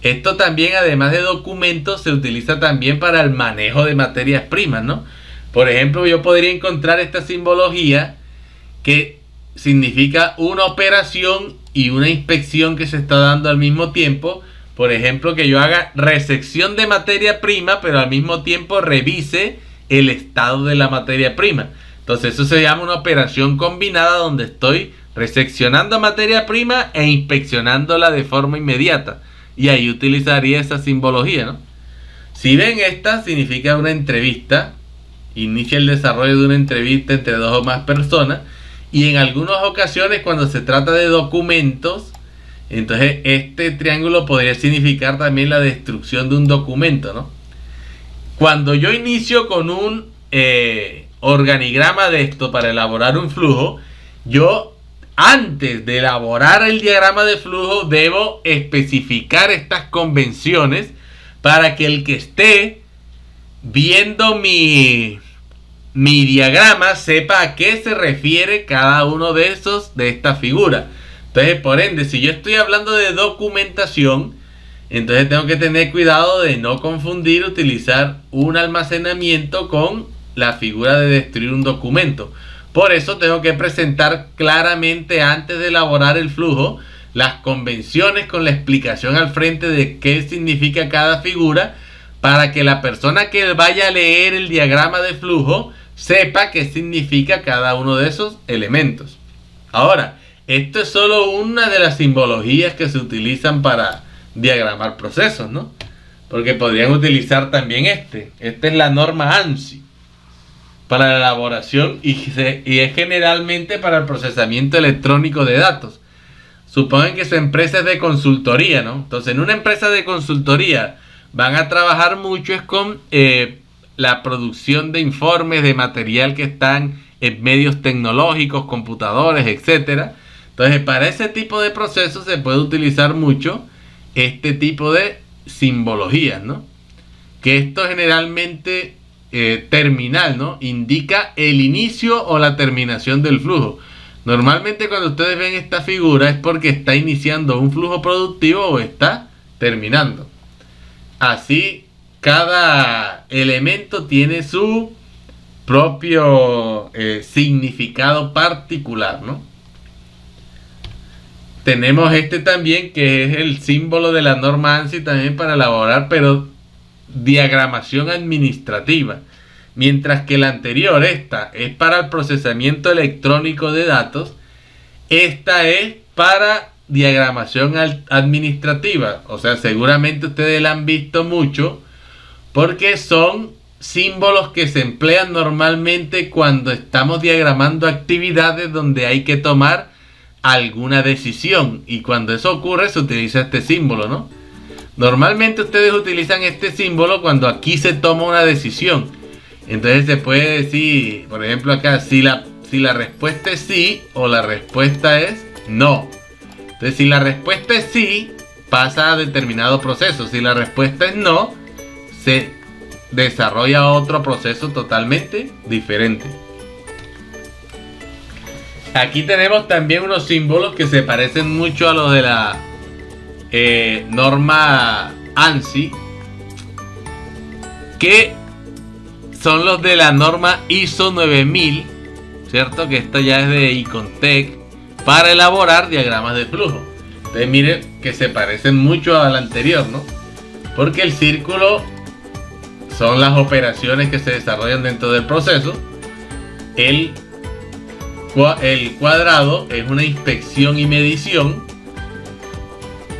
Esto también, además de documentos, se utiliza también para el manejo de materias primas, ¿no? Por ejemplo, yo podría encontrar esta simbología que significa una operación y una inspección que se está dando al mismo tiempo. Por ejemplo, que yo haga resección de materia prima, pero al mismo tiempo revise el estado de la materia prima. Entonces eso se llama una operación combinada donde estoy reseccionando materia prima e inspeccionándola de forma inmediata. Y ahí utilizaría esa simbología, ¿no? Si ven, esta significa una entrevista. Inicia el desarrollo de una entrevista entre dos o más personas. Y en algunas ocasiones, cuando se trata de documentos, entonces este triángulo podría significar también la destrucción de un documento, ¿no? Cuando yo inicio con un organigrama de esto para elaborar un flujo, yo antes de elaborar el diagrama de flujo debo especificar estas convenciones para que el que esté viendo mi diagrama sepa a qué se refiere cada uno de esta figura. Entonces, por ende, si yo estoy hablando de documentación, entonces tengo que tener cuidado de no confundir, utilizar un almacenamiento con la figura de destruir un documento. Por eso tengo que presentar claramente antes de elaborar el flujo las convenciones con la explicación al frente de qué significa cada figura, para que la persona que vaya a leer el diagrama de flujo sepa qué significa cada uno de esos elementos. Ahora, esto es solo una de las simbologías que se utilizan para diagramar procesos, ¿no? Porque podrían utilizar también Esta es la norma ANSI para la elaboración y es generalmente para el procesamiento electrónico de datos. Supongan que su empresa es de consultoría, ¿no? Entonces, en una empresa de consultoría van a trabajar mucho es con la producción de informes, de material que están en medios tecnológicos, computadores, etcétera. Entonces, para ese tipo de procesos se puede utilizar mucho este tipo de simbologías, ¿no? Que esto generalmente terminal, ¿no? Indica el inicio o la terminación del flujo. Normalmente cuando ustedes ven esta figura es porque está iniciando un flujo productivo o está terminando. Así, cada elemento tiene su propio significado particular, ¿no? Tenemos este también, que es el símbolo de la norma ANSI también para elaborar, pero diagramación administrativa. Mientras que la anterior, esta, es para el procesamiento electrónico de datos, esta es para diagramación administrativa. O sea, seguramente ustedes la han visto mucho porque son símbolos que se emplean normalmente cuando estamos diagramando actividades donde hay que tomar alguna decisión. Y cuando eso ocurre se utiliza este símbolo, ¿no? Normalmente ustedes utilizan este símbolo cuando aquí se toma una decisión. Entonces se puede decir, por ejemplo acá, si la respuesta es sí o la respuesta es no. Entonces si la respuesta es sí, pasa a determinado proceso. Si la respuesta es no, se desarrolla otro proceso totalmente diferente. Aquí tenemos también unos símbolos que se parecen mucho a los de la norma ANSI, que son los de la norma ISO 9000, ¿cierto? Que esta ya es de Icontec, para elaborar diagramas de flujo. Entonces miren que se parecen mucho a la anterior, ¿no? Porque el círculo son las operaciones que se desarrollan dentro del proceso. El cuadrado es una inspección y medición.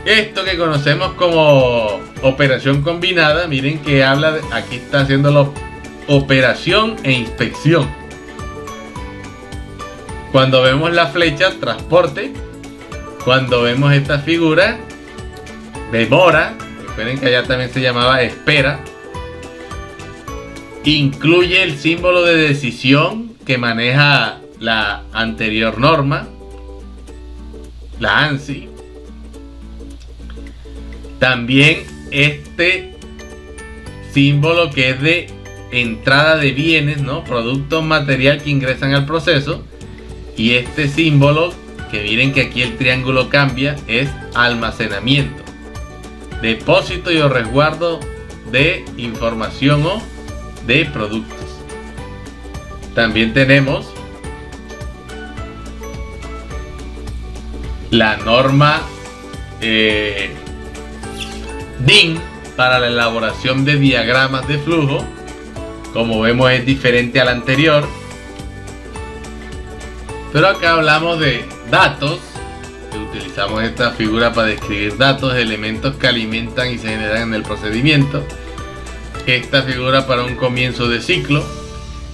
Esto que conocemos como operación combinada, miren que habla de, aquí está haciéndolo operación e inspección. Cuando vemos la flecha, transporte. Cuando vemos esta figura, demora. Recuerden que allá también se llamaba espera. Incluye el símbolo de decisión que maneja la anterior norma, la ANSI. También este símbolo que es de entrada de bienes, ¿no? Productos, material que ingresan al proceso. Y este símbolo, que miren que aquí el triángulo cambia, es almacenamiento, depósito y o resguardo de información o de productos. También tenemos la norma DIN para la elaboración de diagramas de flujo. Como vemos es diferente a la anterior, pero acá hablamos de datos. Utilizamos esta figura para describir datos, elementos que alimentan y se generan en el procedimiento. Esta figura para un comienzo de ciclo.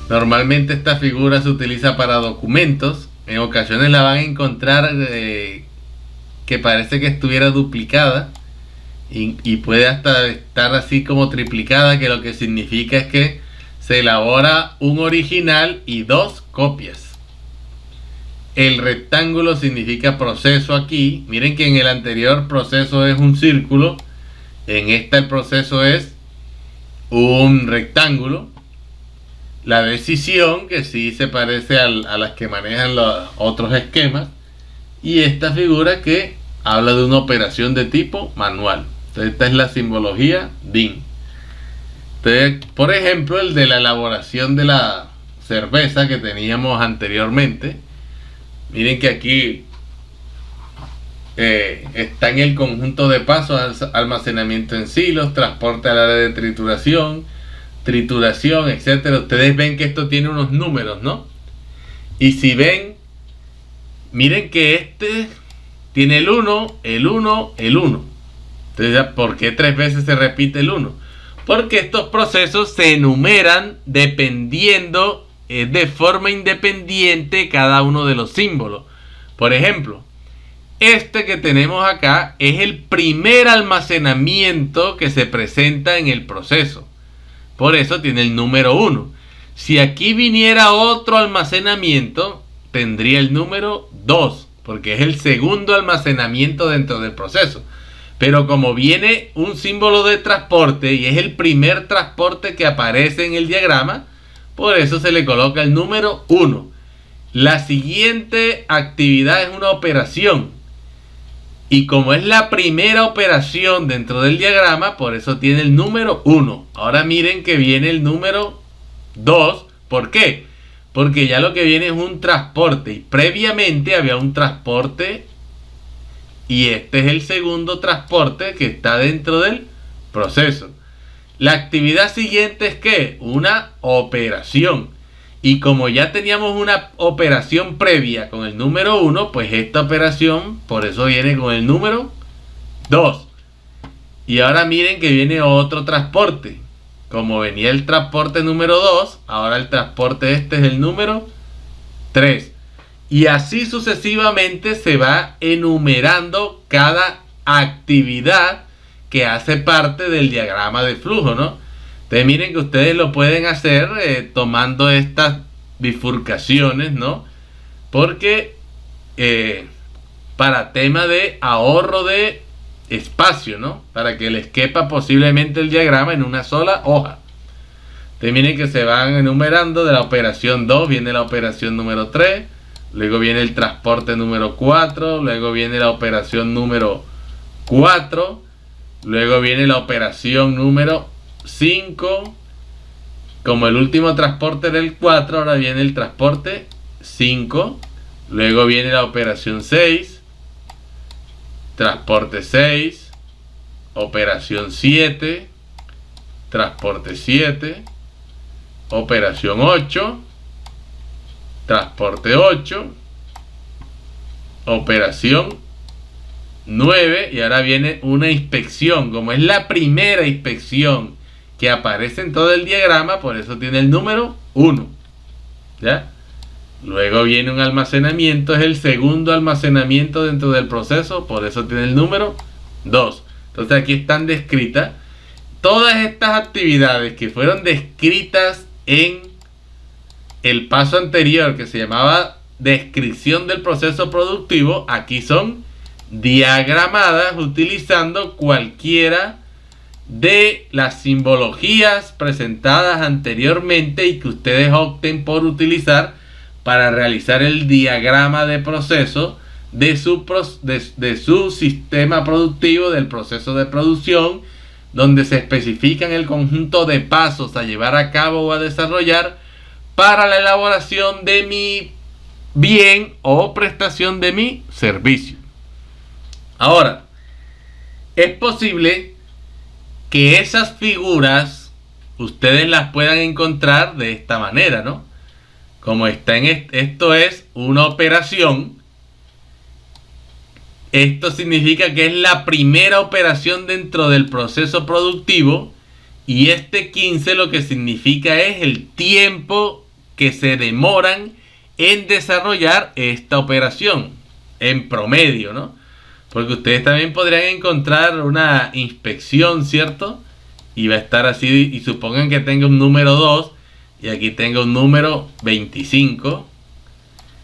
Normalmente esta figura se utiliza para documentos. En ocasiones la van a encontrar que parece que estuviera duplicada y puede hasta estar así como triplicada, que lo que significa es que se elabora un original y dos copias. El rectángulo significa proceso aquí. Miren que en el anterior proceso es un círculo, en esta el proceso es un rectángulo. La decisión, que sí se parece a las que manejan los otros esquemas, y esta figura que habla de una operación de tipo manual. Entonces esta es la simbología DIN. Entonces, por ejemplo, el de la elaboración de la cerveza que teníamos anteriormente. Miren que aquí está en el conjunto de pasos: almacenamiento en silos, transporte al área de trituración, etcétera. Ustedes ven que esto tiene unos números, ¿no? Y si ven, miren que este tiene el 1, el 1, el 1. Entonces, ¿por qué 3 veces se repite el 1? Porque estos procesos se enumeran dependiendo, de forma independiente, cada uno de los símbolos. Por ejemplo, este que tenemos acá es el primer almacenamiento que se presenta en el proceso. Por eso tiene el número 1. Si aquí viniera otro almacenamiento, tendría el número 2, porque es el segundo almacenamiento dentro del proceso. Pero como viene un símbolo de transporte y es el primer transporte que aparece en el diagrama, por eso se le coloca el número 1. La siguiente actividad es una operación. Y como es la primera operación dentro del diagrama, por eso tiene el número 1. Ahora miren que viene el número 2. ¿Por qué? Porque ya lo que viene es un transporte. Y previamente había un transporte y este es el segundo transporte que está dentro del proceso. La actividad siguiente es ¿qué? Una operación. Y como ya teníamos una operación previa con el número 1, pues esta operación por eso viene con el número 2. Y ahora miren que viene otro transporte. Como venía el transporte número 2, ahora el transporte este es el número 3. Y así sucesivamente se va enumerando cada actividad que hace parte del diagrama de flujo, ¿no? Entonces miren que ustedes lo pueden hacer tomando estas bifurcaciones, ¿no? Porque para tema de ahorro de espacio, ¿no? Para que les quepa posiblemente el diagrama en una sola hoja. Entonces miren que se van enumerando. De la operación 2 viene la operación número 3, luego viene el transporte número 4, luego viene la operación número 4, luego viene la operación número 5. Como el último transporte era el 4, ahora viene el transporte 5, luego viene la operación 6, transporte 6, operación 7, transporte 7, operación 8, transporte 8, operación 9, y ahora viene una inspección. Como es la primera inspección que aparece en todo el diagrama, por eso tiene el número 1. ¿Ya? Luego viene un almacenamiento, es el segundo almacenamiento dentro del proceso, por eso tiene el número 2. Entonces aquí están descritas todas estas actividades que fueron descritas en el paso anterior, que se llamaba descripción del proceso productivo. Aquí son diagramadas utilizando cualquiera de las simbologías presentadas anteriormente y que ustedes opten por utilizar para realizar el diagrama de proceso de su sistema productivo, del proceso de producción, donde se especifican el conjunto de pasos a llevar a cabo o a desarrollar para la elaboración de mi bien o prestación de mi servicio. Ahora, es posible que esas figuras ustedes las puedan encontrar de esta manera, ¿no? Como está en esto es una operación. Esto significa que es la primera operación dentro del proceso productivo. Y este 15 lo que significa es el tiempo que se demoran en desarrollar esta operación. En promedio, ¿no? Porque ustedes también podrían encontrar una inspección, ¿cierto? Y va a estar así. Y supongan que tenga un número 2. Y aquí tengo un número 25.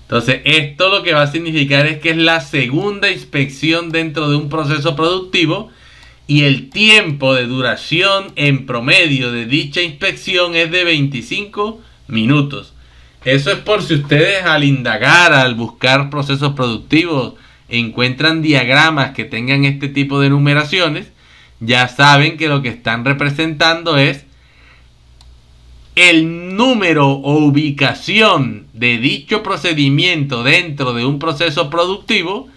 Entonces esto lo que va a significar es que es la segunda inspección dentro de un proceso productivo. Y el tiempo de duración en promedio de dicha inspección es de 25 minutos. Eso es por si ustedes al indagar, al buscar procesos productivos, encuentran diagramas que tengan este tipo de numeraciones. Ya saben que lo que están representando es el número o ubicación de dicho procedimiento dentro de un proceso productivo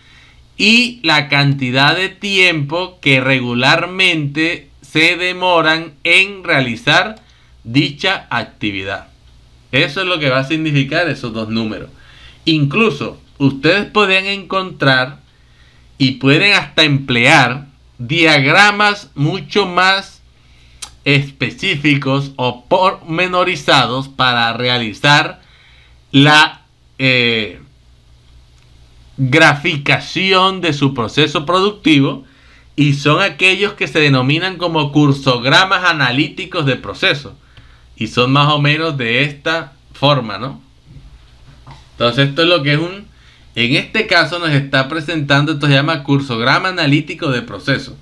y la cantidad de tiempo que regularmente se demoran en realizar dicha actividad. Eso es lo que va a significar esos dos números. Incluso ustedes pueden encontrar y pueden hasta emplear diagramas mucho más específicos o pormenorizados para realizar la graficación de su proceso productivo, y son aquellos que se denominan como cursogramas analíticos de proceso, y son más o menos de esta forma, ¿no? Entonces esto es lo que es en este caso nos está presentando, esto se llama cursograma analítico de proceso,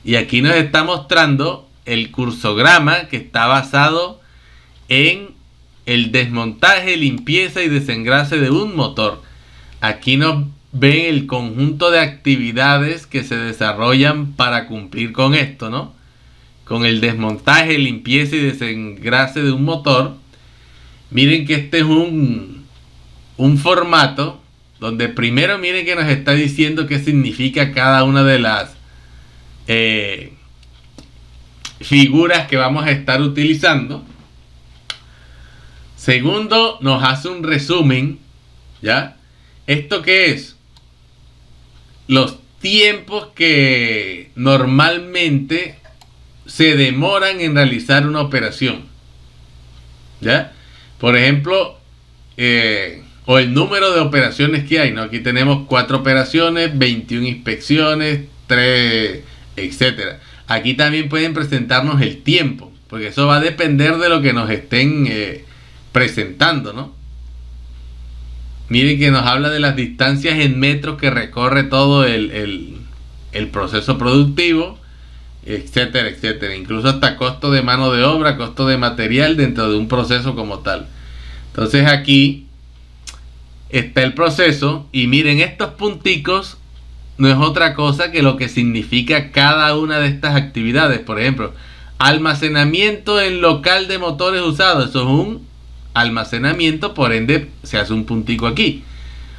y aquí nos está mostrando el cursograma que está basado en el desmontaje, limpieza y desengrase de un motor. Aquí nos ven el conjunto de actividades que se desarrollan para cumplir con esto, ¿no? Con el desmontaje, limpieza y desengrase de un motor. Miren que este es un formato donde primero miren que nos está diciendo qué significa cada una de las figuras que vamos a estar utilizando. Segundo, nos hace un resumen, ¿ya? ¿Esto qué es? Los tiempos que normalmente se demoran en realizar una operación, ¿ya? Por ejemplo, o el número de operaciones que hay, ¿no? Aquí tenemos 4 operaciones, 21 inspecciones, 3, etcétera. Aquí también pueden presentarnos el tiempo, porque eso va a depender de lo que nos estén presentando, ¿no? Miren que nos habla de las distancias en metros que recorre todo el proceso productivo, etcétera, etcétera. Incluso hasta costo de mano de obra, costo de material dentro de un proceso como tal. Entonces aquí está el proceso y miren, estos punticos no es otra cosa que lo que significa cada una de estas actividades. Por ejemplo, almacenamiento en local de motores usados, eso es un almacenamiento, por ende se hace un puntico aquí.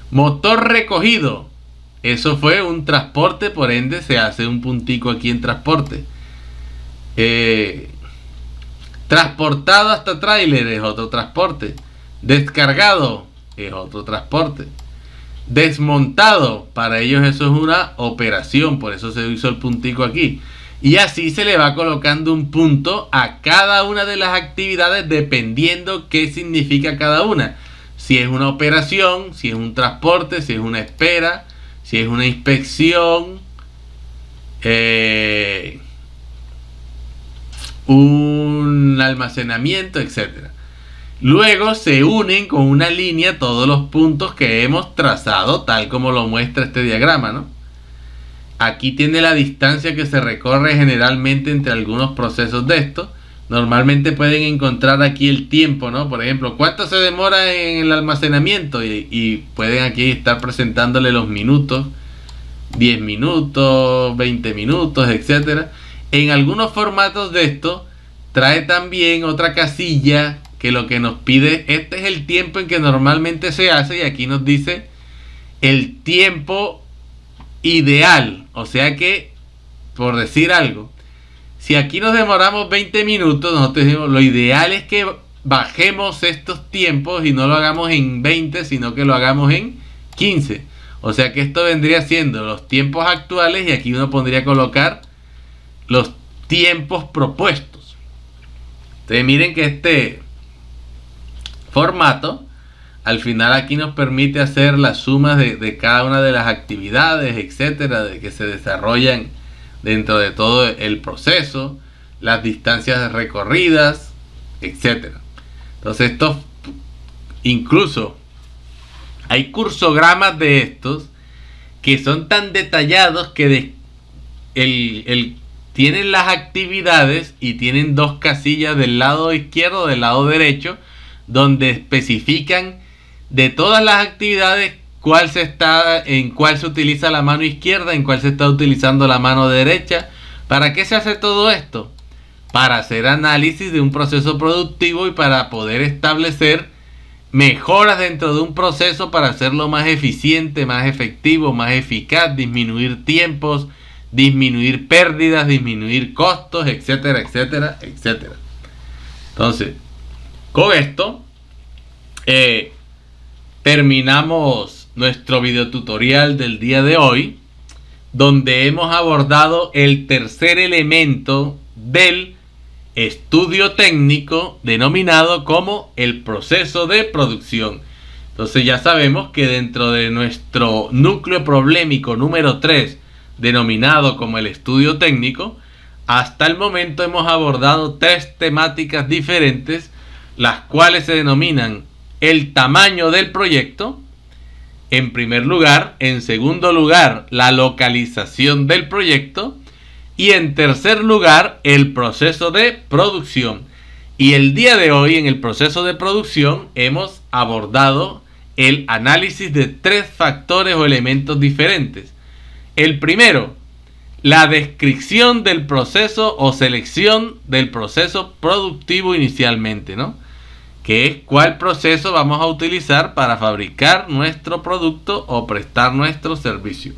Motor recogido, eso fue un transporte, por ende se hace un puntico aquí en transporte. Transportado hasta tráiler es otro transporte. Descargado es otro transporte. Desmontado, para ellos eso es una operación, por eso se hizo el puntico aquí. Y así se le va colocando un punto a cada una de las actividades dependiendo qué significa cada una. Si es una operación, si es un transporte, si es una espera, si es una inspección, un almacenamiento, etcétera. Luego se unen con una línea todos los puntos que hemos trazado, tal como lo muestra este diagrama, ¿no? Aquí tiene la distancia que se recorre generalmente entre algunos procesos de estos. Normalmente pueden encontrar aquí el tiempo, ¿no? Por ejemplo, ¿cuánto se demora en el almacenamiento? Y pueden aquí estar presentándole los minutos, 10 minutos, 20 minutos, etcétera. En algunos formatos de esto trae también otra casilla que lo que nos pide, este es el tiempo en que normalmente se hace, y aquí nos dice el tiempo ideal. O sea que, por decir algo, si aquí nos demoramos 20 minutos, nosotros decimos lo ideal es que bajemos estos tiempos y no lo hagamos en 20, sino que lo hagamos en 15. O sea que esto vendría siendo los tiempos actuales, y aquí uno pondría colocar los tiempos propuestos. Entonces miren que este formato al final aquí nos permite hacer las sumas de cada una de las actividades, etcétera, de que se desarrollan dentro de todo el proceso, las distancias recorridas, etcétera. Entonces estos, incluso hay cursogramas de estos que son tan detallados que tienen las actividades y tienen 2 casillas del lado izquierdo, del lado derecho, donde especifican de todas las actividades en cuál se utiliza la mano izquierda, en cuál se está utilizando la mano derecha. ¿Para qué se hace todo esto? Para hacer análisis de un proceso productivo y para poder establecer mejoras dentro de un proceso para hacerlo más eficiente, más efectivo, más eficaz, disminuir tiempos, disminuir pérdidas, disminuir costos, etcétera, etcétera, etcétera. Entonces, con esto terminamos nuestro video tutorial del día de hoy, donde hemos abordado el tercer elemento del estudio técnico denominado como el proceso de producción. Entonces ya sabemos que dentro de nuestro núcleo problemático número 3, denominado como el estudio técnico, hasta el momento hemos abordado 3 temáticas diferentes, las cuales se denominan el tamaño del proyecto, en primer lugar; en segundo lugar, la localización del proyecto; y en tercer lugar, el proceso de producción. Y el día de hoy, en el proceso de producción, hemos abordado el análisis de 3 factores o elementos diferentes. El primero, la descripción del proceso o selección del proceso productivo inicialmente, ¿no? que es cuál proceso vamos a utilizar para fabricar nuestro producto o prestar nuestro servicio.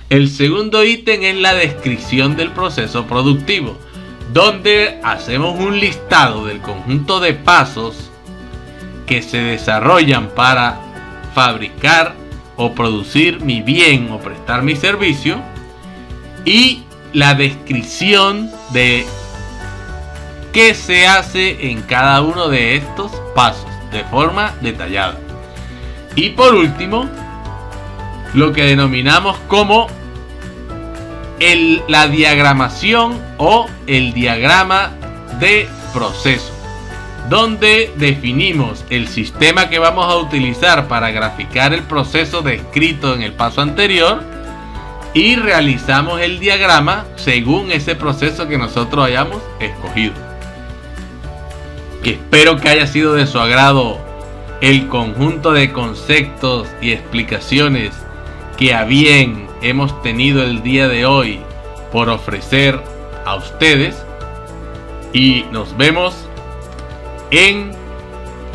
El segundo ítem es la descripción del proceso productivo, donde hacemos un listado del conjunto de pasos que se desarrollan para fabricar o producir mi bien o prestar mi servicio, y la descripción de qué se hace en cada uno de estos pasos de forma detallada. Y por último, lo que denominamos como la diagramación o el diagrama de proceso, donde definimos el sistema que vamos a utilizar para graficar el proceso descrito en el paso anterior y realizamos el diagrama según ese proceso que nosotros hayamos escogido. Espero que haya sido de su agrado el conjunto de conceptos y explicaciones que a bien hemos tenido el día de hoy por ofrecer a ustedes, y nos vemos en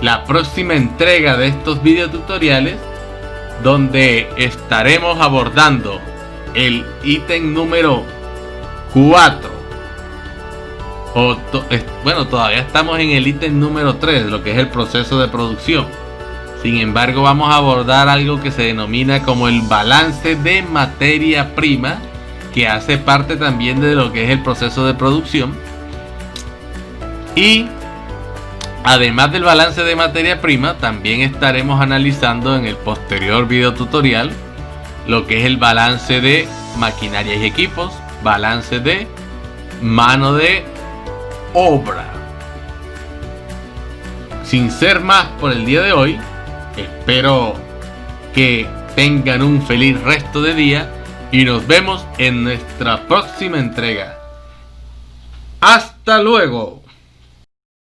la próxima entrega de estos videotutoriales, donde estaremos abordando el ítem número 4. Todavía estamos en el ítem número 3, lo que es el proceso de producción. Sin embargo, vamos a abordar algo que se denomina como el balance de materia prima, que hace parte también de lo que es el proceso de producción. Y además del balance de materia prima, también estaremos analizando en el posterior video tutorial lo que es el balance de maquinaria y equipos, balance de mano de obra. Sin ser más por el día de hoy, espero que tengan un feliz resto de día y nos vemos en nuestra próxima entrega. ¡Hasta luego!